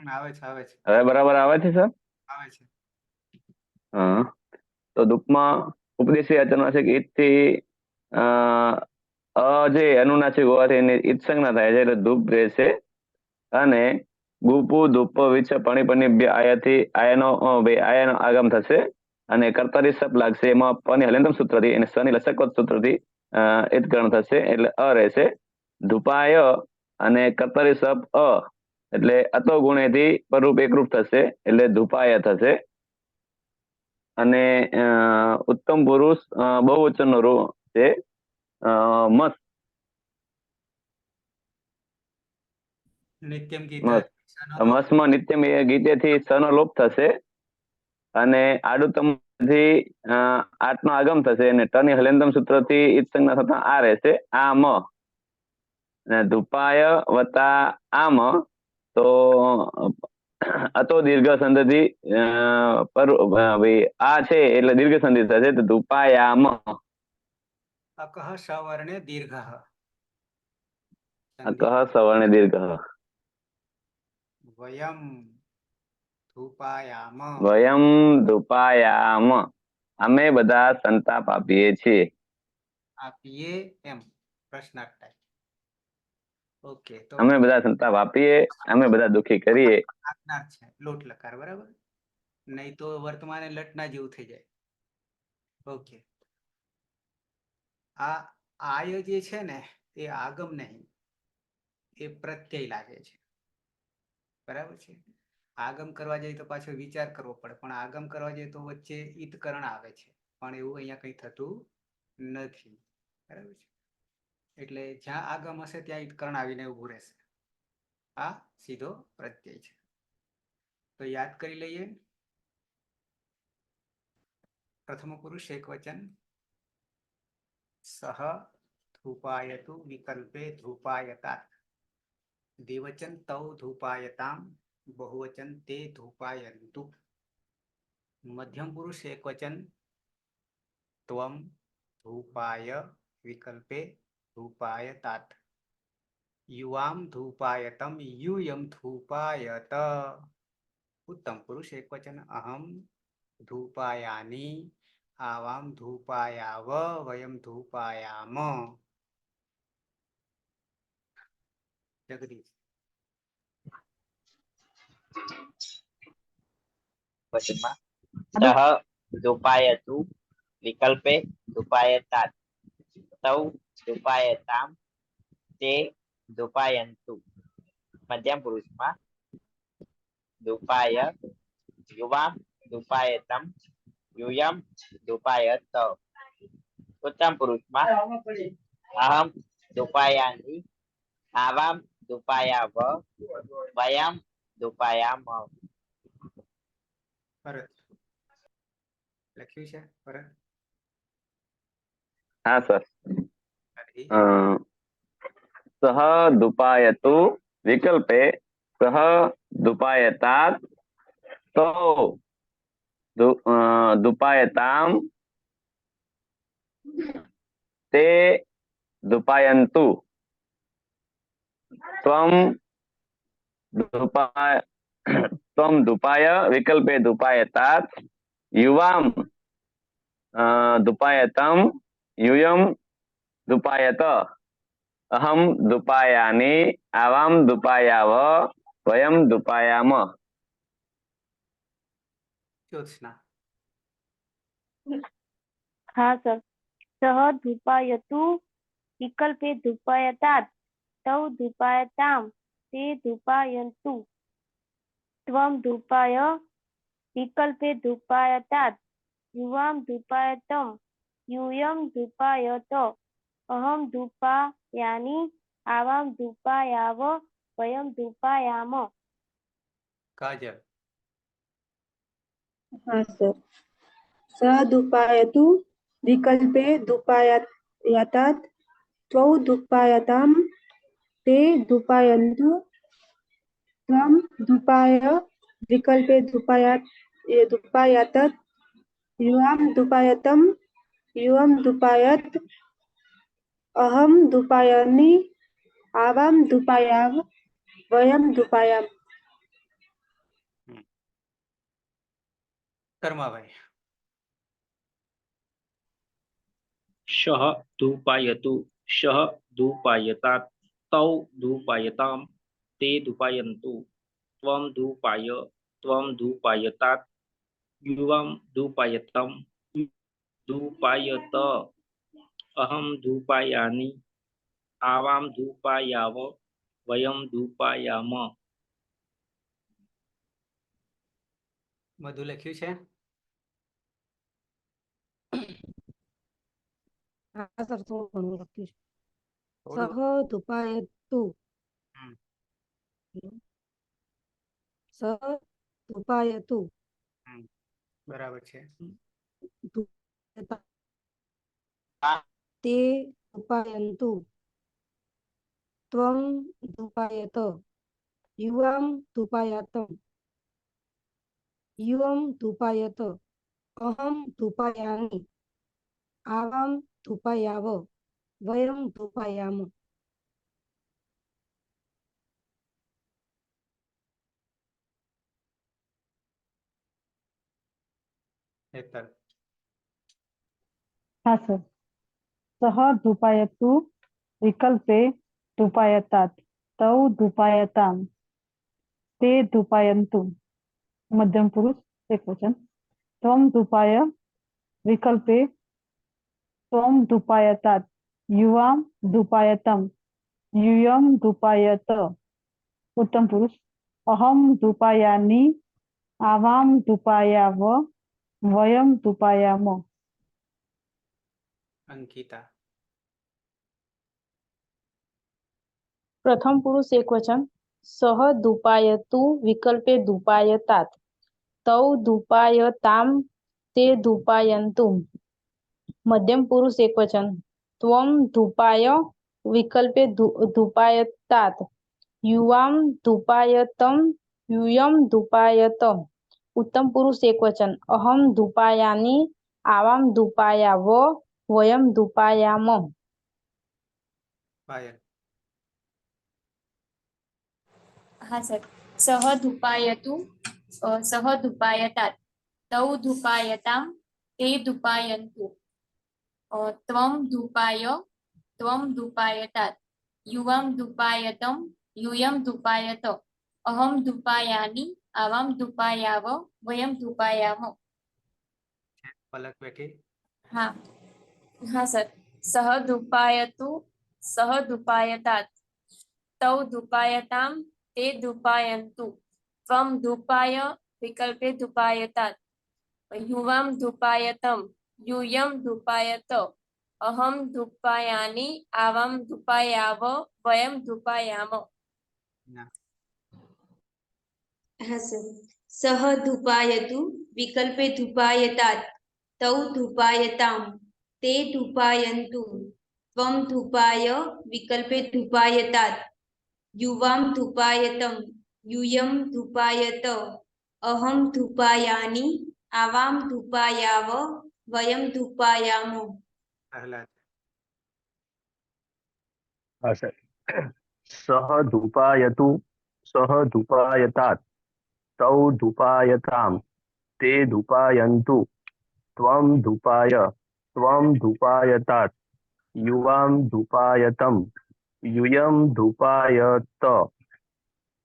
આવે છે આવે છે હવે બરાબર આવે છે સર? આવે છે. હા, તો ધૂપમાં ઉપદેશી અચરનાસિક ઈથી જે અનુનાસિક હોવાથી એની ઈત સંજ્ઞા થાય છે એટલે ધૂપ રહેશે. અને ગુપુ ધૂપ વિચ પણી બે આયાથી આયનો આગમ થશે અને કર્તરી સપ લાગશે, એમાં પની હલંતમ સૂત્રથી અને સની લસકવત સૂત્રથી ઈતકરણ થશે એટલે અ રહેશે. ધૂપાય અને કર્તરી સપ અ એટલે અતો ગુણેથી પરરૂપ એકરૂપ થશે એટલે ધૂપાય થશે. અને ઉત્તમ પુરુષ બહુવચન નો રૂપ છે મસ્ત. નિત્યમ ગીત મસમાં નિત્યમ ગીતેથી સનો લોપ થશે અને આડુતમ થી આઠ નો આગમ થશે અને ટની હલંતમ સૂત્રથી ઈત સંજ્ઞા થતા આ રહેશે આમ. અને ધૂપાય વત્તા આમ તો અતો દીર્ઘ સંધિ આ છે એટલે દીર્ઘ સંધિ થશે તો ધૂપાયામ. અકહ સવર્ણે દીર્ઘ. અકહ સવર્ણે દીર્ઘ. વયમ ધૂપાયામ. વયમ ધૂપાયામ, અમે બધા સંતાપ આપીએ છીએ. આપીએ એમ પ્રશ્નાર્થ ટાઈપ. ઓકે, તો અમે બધા સંતાપ આપીએ, અમે બધા દુખી કરીએ. આજ્ઞાર્થ છે, લોટ લકાર બરાબર, નહીં તો વર્તમાને લટના જેવું થઈ જાય. ઓકે, આ આય જે છે ને એ આગમ નહીં, એ પ્રત્યય લાગે છે. બરાબર છે. આગમ કરવા જાય તો પાછો વિચાર કરવો પડે, પણ આગમ કરવા જાય તો વચ્ચે ઈતકરણ આવે છે, પણ એવું અહીંયા કઈ થતું નથી. બરાબર છે. એટલે જ્યાં આગમ હશે ત્યાં ઈતકરણ આવીને ઉભું રહેશે. આ સીધો પ્રત્યય છે. તો યાદ કરી લઈએ. પ્રથમ પુરુષ એક વચન સહ ધૂપાયતુ વિકલ્પે ધૂપાયતા. દ્વિવચન તૌ ધૂપાયતામ, બહુવચન તે ધૂપાયંતુ. મધ્યમ પુરુષ એક વચન ત્વમ ધૂપાય વિકલ્પે ધૂપાયતાત. યુવામ ધૂપાયતમ યુયમ ધૂપાયત. ઉત્તમ પુરુષ એક વચન અહમ ધૂપાયાની આવામ ધૂપાયાવ વયમ ધૂપાયામ. જગદીશ. વચનમાં સહ ધૂપાયતુ विकल्पे धूपायतात् तौ धूपायताम ते धूपायन्तु मध्यम पुरुषમાં धूपाय युवां धूपायतम यूयं धूपायत उत्तम पुरुषમાં अहं धूपायामि आवां धूपायाव वयं धूपायाम ભરત લખ્યું છે ભરત? હા સર. હરી સહ ધૂપાયતુ વિકલ્પે સહ ધૂપાયતાत् તૌ ધૂપાયતામ તે ધૂપાયन्तु त्वं धूपाय त्वं धूपाय विकल्पे धूपायतात् युवां धूपायतं यूयं धूपायत अहं धूपायामि आवां धूपायाव वयं धूपायाम જ્યોત્સના हाँ सर। सः धूपायतु विकल्पे धूपायतात् तौ धूपायताम ते धूपायन्तु त्वं धूपाय विकल्पे धूपायतात् युवां धूपायतं यूयं धूपायत अहं धूपायामि आवां धूपायाव वयं धूपायाम કાજલ हाँ सर। स धूपायतु विकल्पे धूपायतात् त्वौ धूपायताम ते धूपायन्तु त्वं धूपाय विकल्पे धूपायतत् युवां धूपायतं यूयं धूपायत अहं धूपायामि आवां धूपायाव वयं धूपायाम કર્માભાઈ शः धूपायतु शः धूपायतात् तौ धूपायताम ते धूपायन्तु त्वं धूपायतात् युवां धूपायतं धूपायत अहं धूपायामि आवां धूपायाव वयं धूपायाम બધું લખ્યું છે? હા સર થોડું ઘણું લખ્યું છે. થોડું સહ ધૂપાયતુ હમ. સહ ધૂપાયતુ બરાબર છે. ધૂપાયતા તે ધૂપાયन्तु ત્વં ધૂપાયત યુવાં ધૂપાયतं युवं धूपायत अहं धूपायामि आवां धूपायाव वयं धूपायाम હેતલ हाँ सर। सः धूपायतु विकल्पे धूपायतात् तौ धूपायताम ते धूपायन्तु मध्यम पुरुष एकवचन त्वं धूपाय विकल्पे त्वं धूपायतात् युवां धूपायतं यूयं धूपायत उत्तम पुरुष अहं धूपायामि आवां धूपायाव वयं धूपायाम અંકિતા प्रथम पुरुष एकवचन सह धूपायतु विकल्पे धूपायतात् तौ धूपायताम ते धूपायन्तु मध्यम पुरुष एकवचन त्वं धूपाय विकल्पे धूपायतात् युवां धूपायतं यूयं धूपायत उत्तम पुरुष एकवचन अहं धूपायामि आवां धूपायाव वयं धूपायाम પાયલ हाँ सर। सः धूपायतु सः धूपायतात् तौ धूपायताम ते धूपायन्तु त्वं धूपायतात् युवां धूपायतं यूयं धूपायत अहं धूपायामि आवां धूपायाव वयं धूपायाम પલક બેઠી હા હા સર. સહ ધૂપાયતુ સહ ધૂપાયતાत् તૌ ધૂપાયતામ તે ધૂપાયन्तુ ત્વમ ધૂપાય વિકલ્પે ધૂપાયતાत् યુવામ ધૂપાયતમ यूयं धूपायत अहं धूपायानि आवां धूपायाव वयं धूपायाम. ના. હા સર. સહ ધૂપાયતુ વિકલ્પે ધૂપાયતાत् તૌ ધૂપાયતામ તે ધૂપાયन्तુ ત્વમ ધૂપાય વિકલ્પે ધૂપાયતાत् યુવામ ધૂપાયતમ यूयं धूपायत अहं धूपायानि आवां धूपायाव वयं धूपायाम. પ્રહલાદ. હા સર. સહ ધૂપાયતુ સહ ધૂપાયતાत् તૌ ધૂપાયતામ તે ધૂપાયन्तુ ત્વમ ધૂપાયતાत् યુવામ ધૂપાયતમ यूयं धूपायत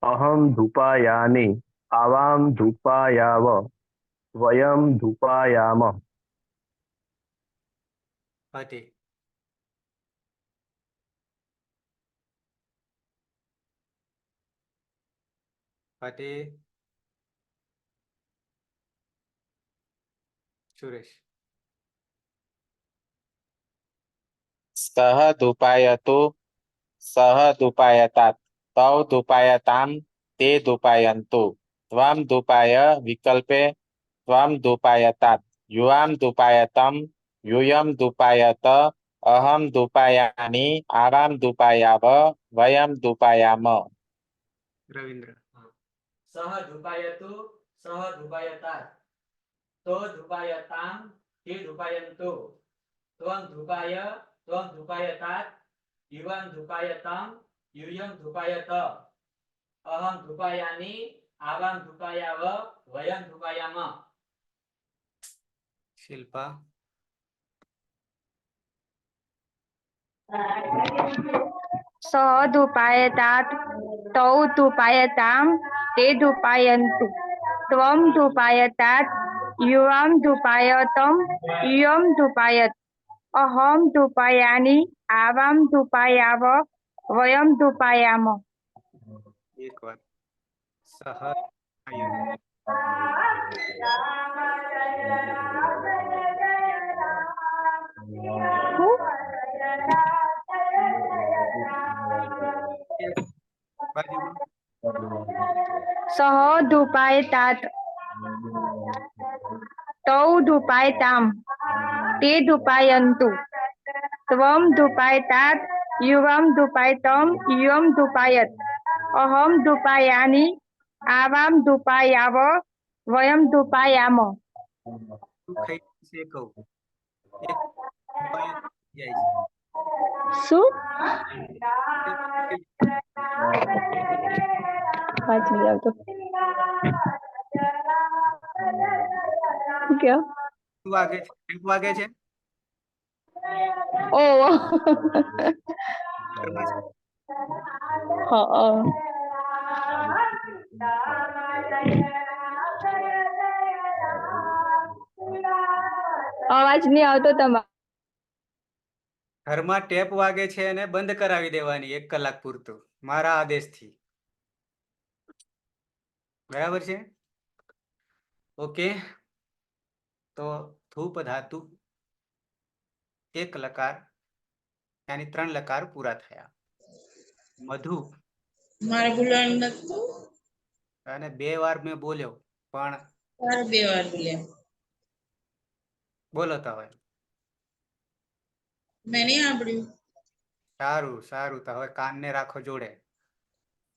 अहं धूपायानि आवां धूपायाव वयं धूपायाम. પતિ. પતિ. સુરેશ. સહ ધૂપાયતુ સહ ધૂપાયતાत् તૌ ધૂપાયતામ તે ધૂપાયन्तુ ત્વમ ધૂપાય વિકલ્પે ત્વમ ધૂપાયતાत् યુવામ ધૂપાયતમ यूयं धूपायत अहं धूपायानि आवां धूपायाव वयं धूपायाम. રવિન્દ્ર. સહ ધૂપાયતુ સહ ધૂપાયતાत् તો ધૂપાયતામ તે ધૂપાયन्तુ ત્વં ધૂપાયતાत् યુવં ધૂપાયતમ यूयं धूपायत अहं धूपायानि आवां धूपायाव वयं धूपायाम. શિલ્પા. સહ ધૂપાયતાत् તૌ ધૂપાયતામ તે ધૂપાયन्तુ ત્વમ ધૂપાયતાत् યુવામ ધૂપાયતમ यूयं ધૂપાયત અહં ધૂપાયાનિ આવાં ધૂપાયાવ વયં ધૂપાયામ. એક વાર. સહ ધૂપાયતુ. બાજુમાં. સહ ધૂપાયતાत् તૌ ધૂપાયતામ તે ધૂપાયन्तુ ત્વમ ધૂપાયતાत् યુવામ ધૂપાયતમ यूयं ધૂપાયત અહં ધૂપાયાનિ આવાં ધૂપાયાવ વયં ધૂપાયામ. શું ખાઈ છે એ કહું. એક ધૂપાયત જાય છે. શું? એક થઈ પાંચ મિનિટ આવતો શું કયો? શું વાગે છે? એક વાગે છે. ઓ ઘરમાં છે. હા. અવાજ નહીં આવતો તમારો. ઘરમાં ટેપ વાગે છે અને બંધ કરાવી દેવાની 1 કલાક પૂરતું મારા આદેશથી. બરાબર છે. ઓકે. તો ધૂપ ધાતુ 1 લકાર यानी 3 લકાર પૂરા થયા. મધુ મારે બોલવાનું નતું. અને 2 વાર મેં બોલ્યો પણ તારે 2 વાર બોલ્યા. બોલો તો હવે. મેં નહીં સાંભળ્યું. સારું સારું તો હવે કાનને રાખો જોડે.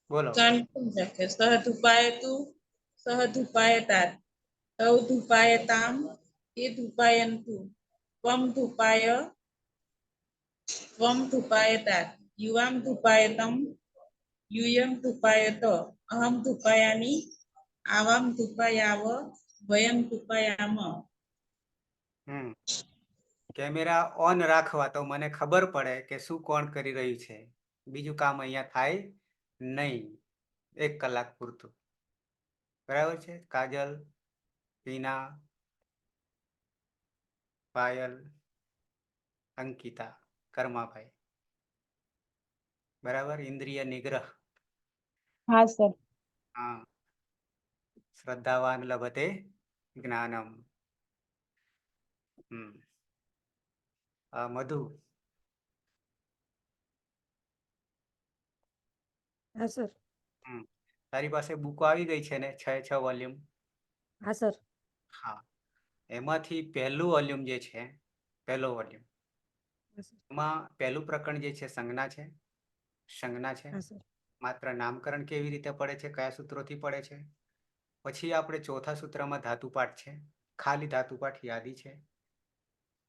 બોલો. કાન કોણ રાખે? સહ ધૂપાયતુ સહ ધૂપાયતાत् તૌ ધૂપાયતામ તે ધૂપાયन्तુ ત્વમ ધૂપાયતાत् યુવામ ધૂપાયતમ यूयं धूपायत अहं धूपायानि आवां धूपायाव वयं धूपायाम. કેમેરા ઓન રાખવા તો મને ખબર પડે કે શું કોણ કરી રહ્યું છે. બીજું કામ અહીંયા થાય નહીં. 1 કલાક પૂરતું. બરાબર છે. કાજલ, ટીના, પાયલ, અંકિતા, કર્માભાઈ. બરાબર. ઇન્દ્રિય નિગ્રહ. હા સર. હા. શ્રદ્ધાવાન લભતે જ્ઞાનમ. મધુ. હા સર. તારી પાસે બુકો આવી ગઈ છે ને 6 વોલ્યુમ? હા સર. હા. એમાંથી પહેલું વોલ્યુમ જે છે, પહેલો વોલ્યુમ, એમાં પહેલું પ્રકરણ જે છે સંજ્ઞા છે. સંજ્ઞા છે. હા સર. માત્ર નામકરણ કેવી રીતે પડે છે, કયા સૂત્રોથી પડે છે. પછી આપણે ચોથા સૂત્રમાં ધાતુપાઠ છે, ખાલી ધાતુપાઠ યાદી છે.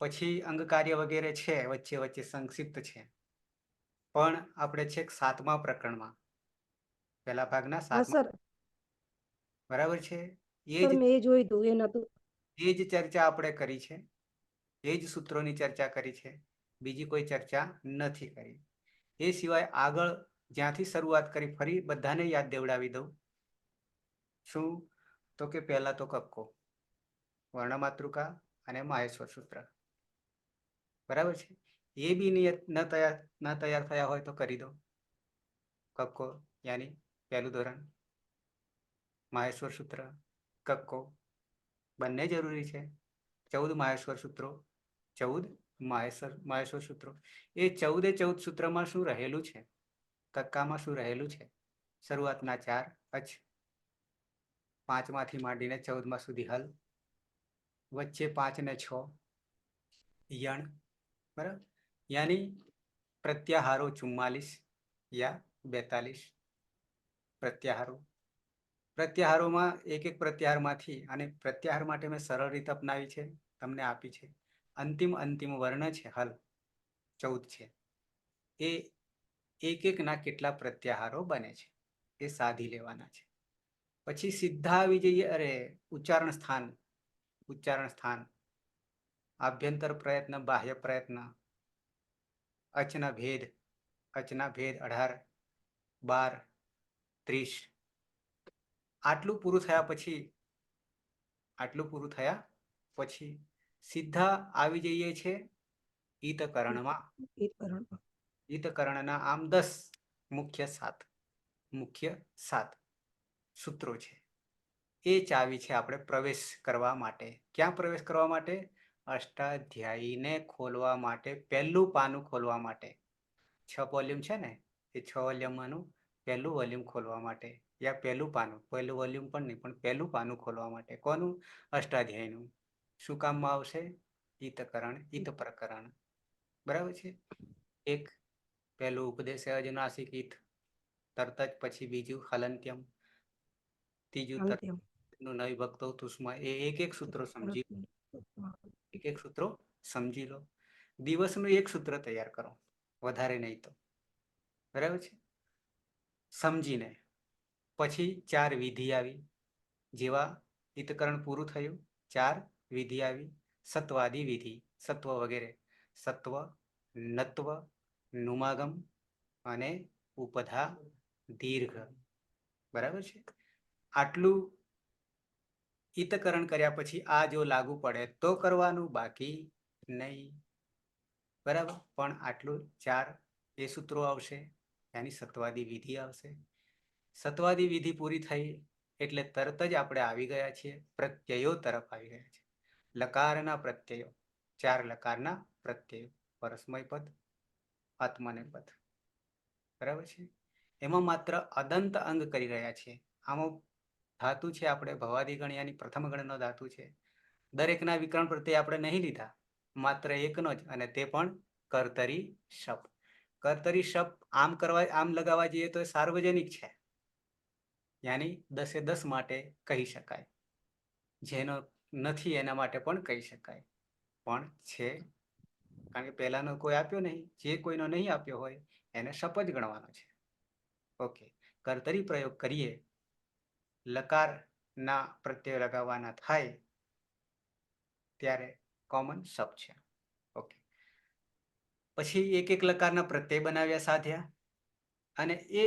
પછી અંગ કાર્ય વગેરે છે, વચ્ચે વચ્ચે સંક્ષિપ્ત છે. પણ આપણે છેક 7મા પ્રકરણમાં, પહેલા ભાગના હા 7મા, સર. બરાબર છે, સર મેં એ જોયું હતું, એ નતું. એ જ ચર્ચા આપણે કરી છે, એ જ સૂત્રોની ચર્ચા કરી છે, બીજી કોઈ ચર્ચા નથી કરી. એ સિવાય આગળ જ્યાંથી શરૂઆત કરી ફરી બધાને યાદ દેવડાવી દઉં. શું? તો કે પહેલા તો કક્કો, વર્ણમાતૃકા અને માહેશ્વર સૂત્ર. બરાબર છે. એ બી ન તૈયાર થયા હોય તો કરી દો. કક્કો યાની પહેલું ધોરણ, માહેશ્વર સૂત્ર, કક્કો બંને જરૂરી છે. 14 માહેશ્વર સૂત્રો, 14 માહેશ્વર સૂત્રો. એ 14 સૂત્રમાં શું રહેલું છે, કક્કામાં શું રહેલું છે. શરૂઆતના 4 અચ, 5માંથી માંડીને 14માં સુધી હલ, વચ્ચે 5 ને 6 યણ. બરાબર. યાની પ્રત્યાહારો 44 યા 42 પ્રત્યાહારો. પ્રત્યાહારોમાં એક પ્રત્યાહારમાંથી, અને પ્રત્યાહાર માટે મેં સરળ રીત અપનાવી છે, તમને આપી છે. અંતિમ વર્ણ છે હલ, 14 છે. એ એકના કેટલા પ્રત્યાહારો બને છે એ સાધી લેવાના છે. પછી સીધા આવી જઈએ, ઉચ્ચારણ સ્થાન, આભ્યંતર પ્રયત્ન, બાહ્ય પ્રયત્ન, અચના ભેદ 18, 12, 30. આટલું પૂરું થયા પછી સીધા આવી જઈએ છે ઈતકરણમાં. ઈતકરણના આમ 10 મુખ્ય 7 સૂત્રો છે. એ ચાવી છે આપણે પ્રવેશ કરવા માટે. ક્યાં પ્રવેશ કરવા માટે? અષ્ટાધ્યાયીને ખોલવા માટે, પહેલું પાનું ખોલવા માટે. 6 વોલ્યુમ છે ને, એ 6 વોલ્યુમમાંનું પહેલું વોલ્યુમ ખોલવા માટે, યા પહેલું પાનું, પહેલું વોલ્યુમ પણ નહીં, પણ પહેલું પાનું ખોલવા માટે. કોનું? અષ્ટાધ્યાયીનું. શું કામમાં આવશે? ઈતકરણ, ઈત પ્રકરણ. બરાબર છે. એક પહેલું ઉપદેશ અજનાસિક ઈત, તરત જ પછી બીજું હલંત્યમ, ત્રીજું નું નવી ભક્તો તુષ્મા. એ એક સૂત્રો સમજી લો. દિવસનું એક સૂત્ર તૈયાર કરો, વધારે નહીં તો. બરાબર છે. સમજીને પછી 4 વિધિ આવી. જેવા ઈતકરણ પૂરું થયું, 4 વિધિ આવી. સત્વાદી વિધિ, સત્વ વગેરે, સત્વ, નત્વ, નુમાગમ અને ઉપધા દીર્ઘ. બરાબર છે. આટલું ઈતકરણ કર્યા પછી આ જો લાગુ પડે તો કરવાનું, બાકી નહીં. બરાબર. પણ આટલું 4 એ સૂત્રો આવશે, એની સત્વાદી વિધિ આવશે. સત્વાદી વિધિ પૂરી થઈ એટલે તરત જ આપણે આવી ગયા છીએ પ્રત્યયો તરફ આવી ગયા છે. લકારના પ્રત્યયો, 4 લકારના પ્રત્યયો, પરસ્મય પદ, આત્મનેપદ. બરાબર છે. એમાં માત્ર અદંત અંગ કરી રહ્યા છીએ. આમાં ધાતુ છે આપણે ભવાદી ગણ્યાની પ્રથમ ગણનો ધાતુ છે. દરેકના વિકરણ પ્રત્યે આપણે નહીં લીધા, માત્ર એકનો જ, અને તે પણ કર્તરી શપ. કર્તરી શપ આમ લગાવવા જઈએ તો એ સાર્વજનિક છે, યાની 10 માટે કહી શકાય. જેનો નથી એના માટે પણ કહી શકાય, પણ છે કારણ કે પહેલાનો કોઈ આપ્યો નહીં. જે કોઈનો નહીં આપ્યો હોય એને શપ જ ગણવાનો છે. ઓકે. કર્તરી પ્રયોગ કરીએ, લકારના પ્રત્યય લગાવવાના થાય ત્યારે કોમન શપ છે. ઓકે. પછી એક લકારના પ્રત્યય બનાવ્યા, સાધ્યા, અને એ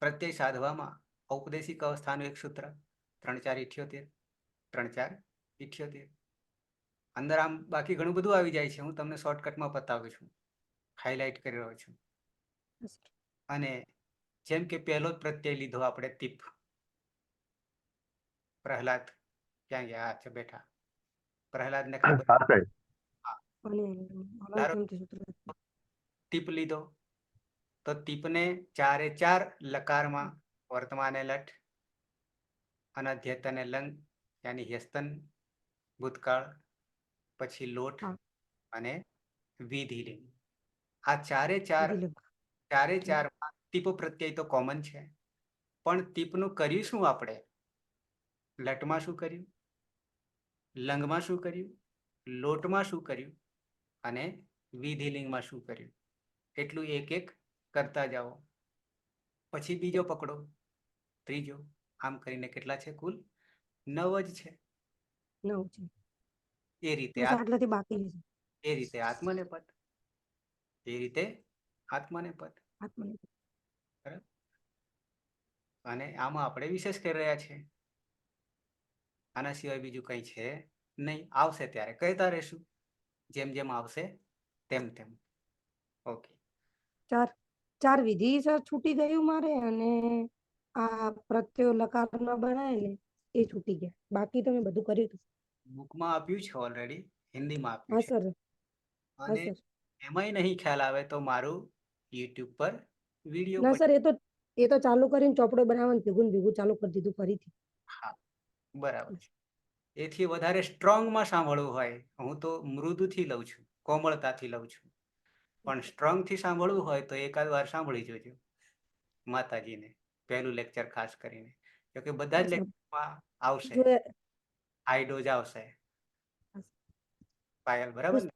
પ્રત્યય સાધવામાં ઔપદેશિક અવસ્થાનું એક સૂત્ર, 3 4 78, 3 4 78. અંદર આમ બાકી ઘણું બધું આવી જાય છે, હું તમને શોર્ટકટમાં બતાવું છું, હાઇલાઇટ કરી રહ્યો છું. અને જેમ કે પહેલો જ પ્રત્યય લીધો આપણે તીપ. પ્રહલાદ ક્યાં ગયા? છે બેઠા. પ્રહલાદ ને ખબર હા સાહેબ. ધારો ટીપ લીધો તો ટીપને ચારે ચાર લકારમાં વર્તમાને લટ, અનધ્યતને લંગ યાની યસ્તન ભૂતકાળ, પછી લોટ અને વિધિલિંગ. આ ચારે ચારમાં ટીપ પ્રત્યય તો કોમન છે, પણ ટીપનું કર્યું શું આપણે? લટમાં શું કર્યું, લંગમાં શું કર્યું, લોટમાં શું કર્યું અને વિધિલિંગમાં શું કર્યું, એટલું એક એક કરતા જાઓ. પછી બીજો પકડો, ત્રીજો, આમ કરીને કેટલા છે? કુલ 9 જ છે. 9 છે. એ રીતે આટલાથી બાકી છે. એ રીતે આત્મનેપદ, એ રીતે આત્મનેપદ. બરાબર. અને આમાં આપણે વિશેષ કરી રહ્યા છીએ. આના સિવાય બીજું કઈ છે નહીં. આવશે ત્યારે કહેતા રહેશું, જેમ જેમ આવશે તેમ તેમ. ઓકે. ચાર વિધિ સર છૂટી ગયું મારે, અને આ પ્રત્યયો લકાર ના બનાય ને એ છૂટી ગયા. બાકી તો મેં બધું કર્યું હતું. બુકમાં આપ્યું છે ઓલરેડી, હિન્દીમાં આપ્યું હા છે. સર. અને એમાંય નહીં ખ્યાલ આવે તો મારું યુટ્યુબ પર વિડીયો. ના સર, એ તો ચાલુ કરીને ચોપડો બનાવવાનું ભેગું ચાલુ કરી દીધું ફરીથી. હા બરાબર છે. એથી વધારે સ્ટ્રોંગમાં સાંભળવું હોય, હું તો મૃદુથી લઉં છું, કોમળતાથી લઉં છું, પણ સ્ટ્રોંગથી સાંભળવું હોય તો એકાદ વાર સાંભળી જોજો માતાજીને, પહેલું લેક્ચર ખાસ કરીને, કે બધા જ લેક્ચરમાં આવશે, હાઈ ડોઝ આવશે. પાયલ બરાબર ને?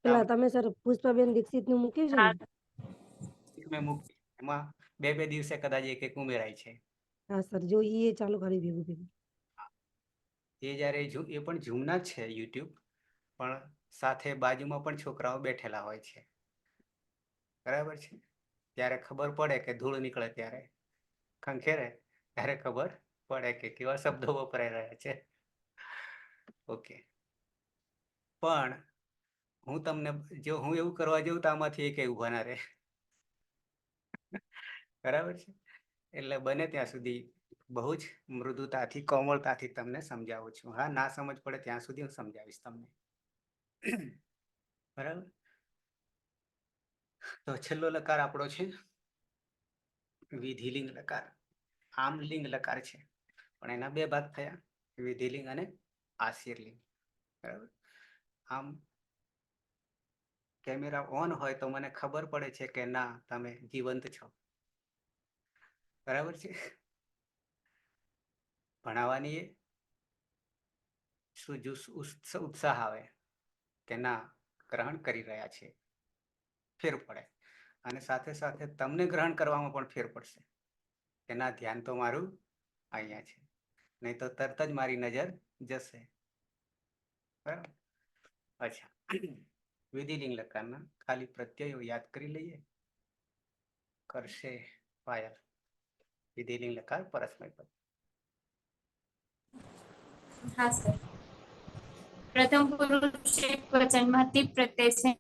પેલા તમે સર પુષ્પાબેન દીક્ષિત નું મૂક્યું છે ને? મેં મૂકી, એમાં બે દિવસે કદાચ એક એક ઉમેરાય છે. હા સર, જો એ ચાલુ કરી ભેગું. એ જ્યારે એ પણ ઝૂમના જ છે યુટ્યુબ, પણ સાથે બાજુમાં પણ છોકરાઓ બેઠેલા હોય છે. બરાબર છે. ત્યારે ખબર પડે કે ધૂળ નીકળે ત્યારે ખંખેરે, ત્યારે ખબર પડે કે કેવા શબ્દો વપરાઈ રહ્યા છે. ઓકે. પણ હું તમને જો હું એવું કરવા જઉં તો આમાંથી એક ઉભા ના રહે. બરાબર છે. એટલે બને ત્યાં સુધી બહુ જ મૃદુતાથી, કોમળતાથી તમને સમજાવું છું. હા, ના સમજ પડે ત્યાં સુધી હું સમજાવીશ તમને. બરાબર. તો છેલ્લો લકાર આપણો છે વિધિલિંગ લકાર. આમ લિંગ લકાર છે, પણ એના બે ભાગ થયા, વિધિલિંગ અને આશીર્લિંગ. બરાબર. આમ કેમેરા ઓન હોય તો મને ખબર પડે છે કે ના, તમે જીવંત છો. બરાબર છે. ભણાવવાની ઉત્સાહ આવે કે ના, ગ્રહણ કરી રહ્યા છે, ફેર પડે. અને સાથે સાથે તમને ગ્રહણ કરવામાં પણ ફેર પડશે કે ના, ધ્યાન તો મારું અહીંયા છે, નહીં તો તરત જ મારી નજર જશે. બરાબર. અચ્છા, વિધિલિંગ લકારના ખાલી પ્રત્યયો યાદ કરી લઈએ. કરશે પાયલ. વિધિલિંગ લકાર પરસ્મય પદ. હા સર. પ્રથમ પુરુષ વચનમાં ટીપ પ્રત્યય છે.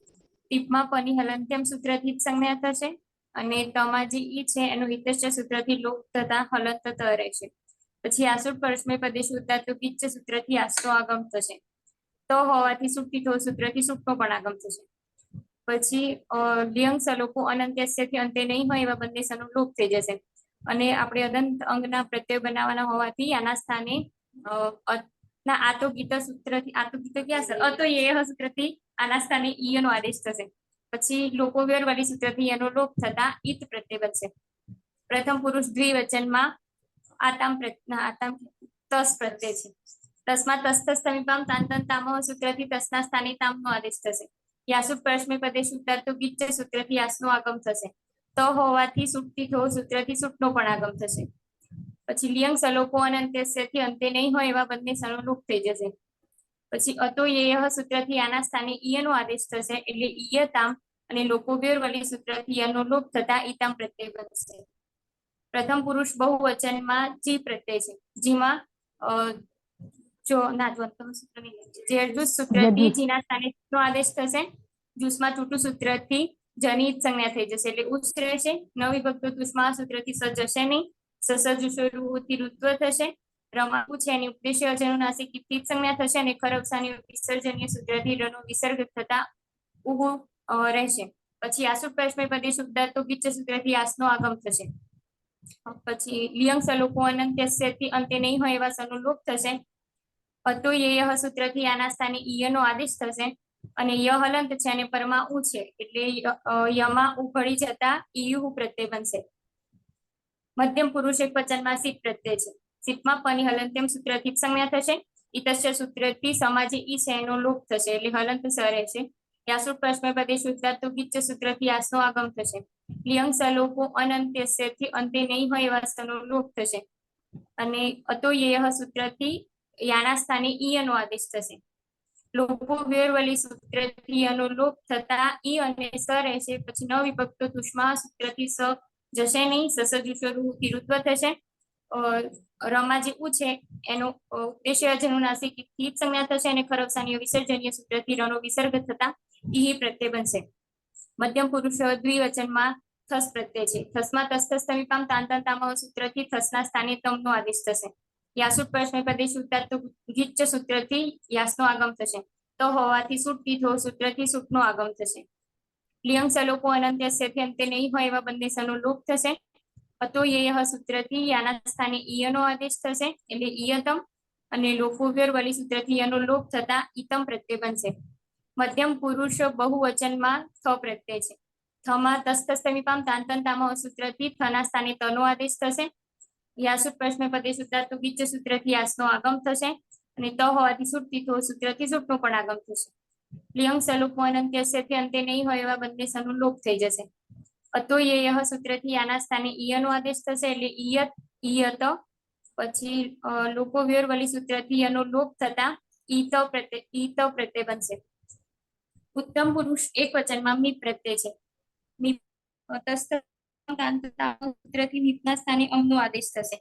ટીપમાં પની હલંત્યમ સૂત્રથી જ સંજ્ઞા થશે, અને તમાં જે ઈ છે એનું હિતશ્ચ સૂત્રથી લોપ થતા હલંત રહે છે. પછી આસુર પરસ્મય પદે શુદ્ધાતુ કિચ્ચ સૂત્રથી આસનો આગમ થશે. તો હોવાથી સુક્તિ થો સૂત્રથી સુક્તો પણ આગમ થશે. પછી લિયંગ સલોપો અનંત્યસ્યથી અંતે નહીં હોય એવા બંને સનો લોપ થઈ જશે. અને આપણે અદંત અંગના પ્રત્યય બનાવવાના હોવાથી આના સ્થાને આતો ગીત સૂત્રથી, આતો ગીત ક્યાં સર? અતો એ સૂત્રથી આના સ્થાને ઈય નો આદેશ થશે. પછી લોકોવ્યર વાળી સૂત્રથી એનો લોપ થતા ઈત પ્રત્યય બનશે. પ્રથમ પુરુષ દ્વિવચનમાં આતામ તસ પ્રત્યય છે. તસ્માં તસ્તસ સમીપામ તાંતન તામહ સૂત્રથી તસના સ્થાને તામનો આદેશ થશે. યાસુ પરસ્મય પદે શુદ્ધાર્થ ગીચ્છ સૂત્રથી યાસનો આગમ થશે. તો હોવાથી સુક્તિ થો સૂત્રથી સુટનો પણ આગમ થશે. પછી લિયંગ સલોપો અનંત્યસ્યથી અંતે નહીં હોય એવા બંને સનો લોપ થઈ જશે. પછી અતો યેય સૂત્રથી આના સ્થાને ઈય નો આદેશ થશે, એટલે ઈયતામ અને લોકોવ્યોર વલી સૂત્રથી યનો લોપ થતા ઈતામ પ્રત્યય બનશે. પ્રથમ પુરુષ બહુવચનમાં જી પ્રત્યય છે, જેમાં જો ના દ્વંદ્વ સૂત્ર નહીં જેરજૂજ સૂત્રથી જજૂજ. જીના સ્થાને નો આદેશ થશે. જૂસમાં ટૂટું સૂત્રથી જની જ સંજ્ઞા થઈ જશે એટલે ઉચ્ચ રહેશે. ન વિભક્ત દુષ્મા સૂત્રથી સ જશે નહીં. સસજુષો રૂથી ઋત્વ થશે. રમાકુ છે એની ઉપદેશ્ય અજનુનાસિક થી જ સંજ્ઞા થશે અને ખરવસાની વિસર્જનીય સૂત્રથી રનો વિસર્ગ થતા ઉહુ રહેશે. પછી આસુ પ્રશ્ન પદે શુદ્ધાર્થો ગીચ સૂત્રથી આસનો આગમ થશે. પછી લિયંગ સલોકો અનંત્યસ્યથી અંતે નહીં હોય એવા સનો લોપ થશે. અતો યહ સૂત્રથી આના સ્થાને ઈયનો આદેશ થશે. અને ય હલંત છે અને પરમાં ઉ છે એટલે યમાં ઉ ભળી જતા ઈયુ પ્રત્યય બનશે. મધ્યમ પુરુષ એક વચનમાં સિપ પ્રત્યય છે. સિપમાં પની હલંત્યમ સૂત્રથી સંજ્ઞા થશે. ઇતસ્ય સૂત્રથી સમાજે ઈ છે એનો લોપ થશે એટલે હલંત સ રહેશે. યાસુ પ્રશ્ન પદે શુદ્ધાર્થો ગીચ સૂત્રથી આસનો આગમ થશે. લિયંગ સલોકો અનંત્યસ્યથી અંતે નહીં હોય એવા સનો લોપ થશે. અને અતો યહ સૂત્રથી યાના સ્થાને ઈયનો આદેશ થશે. લોકો વેરવલી સૂત્રથી યનો લોપ થતા ઈ અને સ રહેશે. પછી ન વિભક્ત દુષ્મા સૂત્રથી સ જશે નહીં. સસજુષોથી ઋત્વ થશે. રમાં જે ઉ છે એનો ઉદ્દેશ્ય અજનુનાસિક થી જ સંજ્ઞા થશે અને ખરવસાનીય વિસર્જનીય સૂત્રથી રનો વિસર્ગ થતા ઈ પ્રત્યય બનશે. મધ્યમ પુરુષ દ્વિવચનમાં થસ પ્રત્યય છે. થસમાં તસ્તસ સમીપામ તાંતંતામહ સૂત્રથી થસના સ્થાને તમનો આદેશ થશે. યાસુ પ્રશ્ન પદે શુદ્ધાર્થ ગીચ સૂત્રથી યાસનો આગમ થશે. તો હોવાથી સુટતી થો સૂત્રથી સુટનો આગમ થશે. લિયંગ સલોકો અનંત્યસ્યથી અંતે નહીં હોય એવા બંને સનો લોપ થશે. અતો યહ સૂત્રથી યાના સ્થાને ઈયનો આદેશ થશે એટલે ઈયતમ. અને લોકો વલી સૂત્રથી યનો લોપ થતા ઈતમ પ્રત્યય બનશે. મધ્યમ પુરુષ બહુવચનમાં થ પ્રત્યય છે. થમાં તસ્તમીપામ તાંતંતામહ સૂત્રથી થના સ્થાને તનો આદેશ થશે. યાસુ પ્રશ્ન પદે શુદ્ધાર્થ ગીચ સૂત્રથી યાસનો આગમ થશે. અને ત હોવાથી સુટતી થો સૂત્રથી સુટનો પણ આગમ થશે. લિયંગ સલોકો અનંત્યસ્યથી અંતે નહીં હોય એવા બંને સનો લોપ થઈ જશે. અતો યહ સૂત્રથી આના સ્થાને ઈયનો આદેશ થશે એટલે ઈયત ઈયત. પછી લોકો વલી સૂત્રથી યનો લોપ થતા ઈત પ્રત્યય બનશે. ઉત્તમ પુરુષ એક વચનમાં મી પ્રત્યય છે. સૂત્રથી નીતના સ્થાને અમનો આદેશ થશે.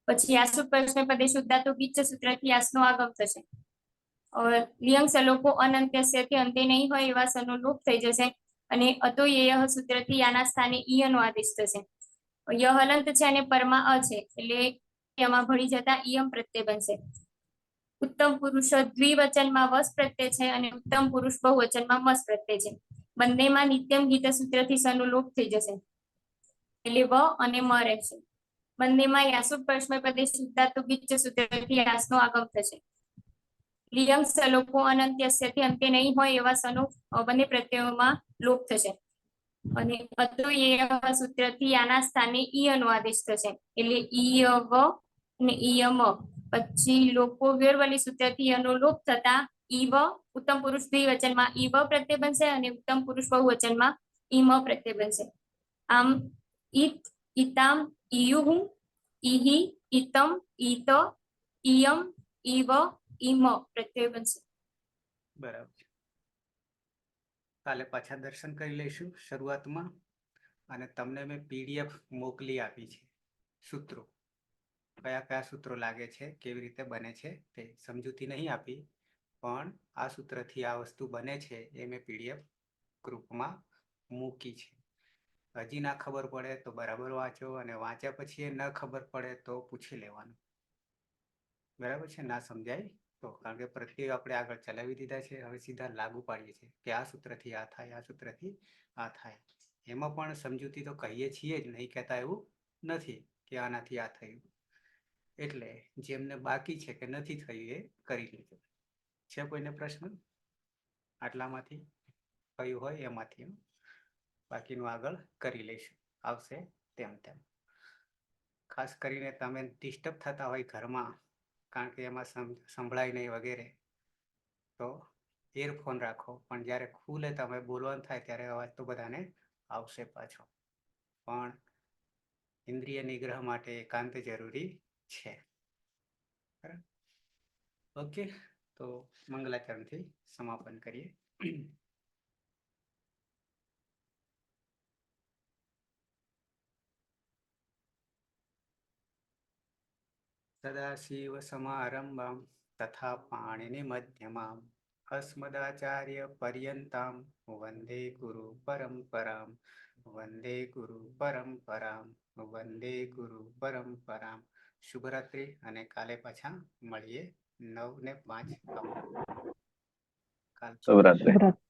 પછી આસુ પ્રશ્ન પદે શુદ્ધાર્થો ગીચ સૂત્રથી આસનો આગમ થશે. લિયંગ સલોકો અનંત્યસ્યથી અંતે નહીં હોય એવા સનો લોપ થઈ જશે. અને અતો યહ સૂત્રથી આના સ્થાને ઈયનો આદેશ થશે. ય હલંત છે અને પરમાં અ છે એટલે યમાં ભળી જતા ઈયમ પ્રત્યય બનશે. ઉત્તમ પુરુષ દ્વિવચનમાં વસ પ્રત્યય છે અને ઉત્તમ પુરુષ બહુવચનમાં મસ પ્રત્યય છે. બંનેમાં નિત્યમ ગીત સૂત્રથી સનો લોપ થઈ જશે એટલે વ અને મ રહેશે. બંનેમાં યાસુ પ્રશ્ન પદે શુદ્ધાર્થ ગીચ સૂત્રથી યાસનો આગમ થશે. લિયંગ સલોકો અનંત્યસ્યથી અંતે નહીં હોય એવા સનો બંને પ્રત્યયોમાં લોપ થશે. અને અતો યહ સૂત્રથી આના સ્થાને ઈયનો આદેશ થશે એટલે ઈય વ અને ઈય મ. પછી લોકો વલી સૂત્રથી યનો લોપ થતા ઈવ ઉત્તમ પુરુષ દ્વિવચનમાં ઈવ પ્રત્યય બનશે અને ઉત્તમ પુરુષ બહુવચનમાં ઈમ પ્રત્યય બનશે. આમ ઈત ઈતામ ઈયુહુ ઈહી ઈતમ ઈત ઈયમ ઈવ ઈમ પ્રત્યય બનશે. બરાબર છે. કાલે પાછા દર્શન કરી લઈશું શરૂઆતમાં. અને તમને મેં પીડીએફ મોકલી આપી છે સૂત્રો. કયા કયા સૂત્રો લાગે છે, કેવી રીતે બને છે તે સમજૂતી નહીં આપી, પણ આ સૂત્રથી આ વસ્તુ બને છે એ મેં પીડીએફ ગ્રુપમાં મૂકી છે. હજી ના ખબર પડે તો બરાબર વાંચો, અને વાંચ્યા પછી એ ન ખબર પડે તો પૂછી લેવાનું. બરાબર છે? ના સમજાય તો, કારણ કે પ્રત્યય આપણે આગળ ચલાવી દીધા છે, હવે સીધા લાગુ પાડીએ છીએ કે આ સૂત્રથી આ થાય, આ સૂત્રથી આ થાય. એમાં પણ સમજૂતી તો કહીએ છીએ જ, નહીં કહેતા એવું નથી કે આનાથી આ થયું. એટલે જેમને બાકી છે કે નથી થયું એ કરી લેજો. છે કોઈને પ્રશ્ન આટલામાંથી? કયું હોય એમાંથી, બાકીનું આગળ કરી લઈશું, આવશે તેમ તેમ. ખાસ કરીને તમે ડિસ્ટર્બ થતા હોય ઘરમાં, કારણ કે એમાં સંભળાય નહીં વગેરે, તો ઇયરફોન રાખો. પણ જ્યારે ખુલે તમે બોલવાનું થાય ત્યારે અવાજ તો બધાને આવશે પાછો. પણ ઇન્દ્રિય નિગ્રહ માટે એકાંત જરૂરી છે. ઓકે, તો મંગલાચરણથી સમાપન કરીએ. સદાશિવ સમારંભામ તથા પાણીની મધ્યમાં અસ્મદાચાર્ય પર્યંતામ વંદે ગુરુ પરંપરામ વંદે ગુરુ પરંપરામ વંદે ગુરુ પરંપરામ. શુભરાત્રિ અને કાલે પાછા મળીએ 9 ને 5 કાલ. શુભરાત્રી. શુભરાત્રી.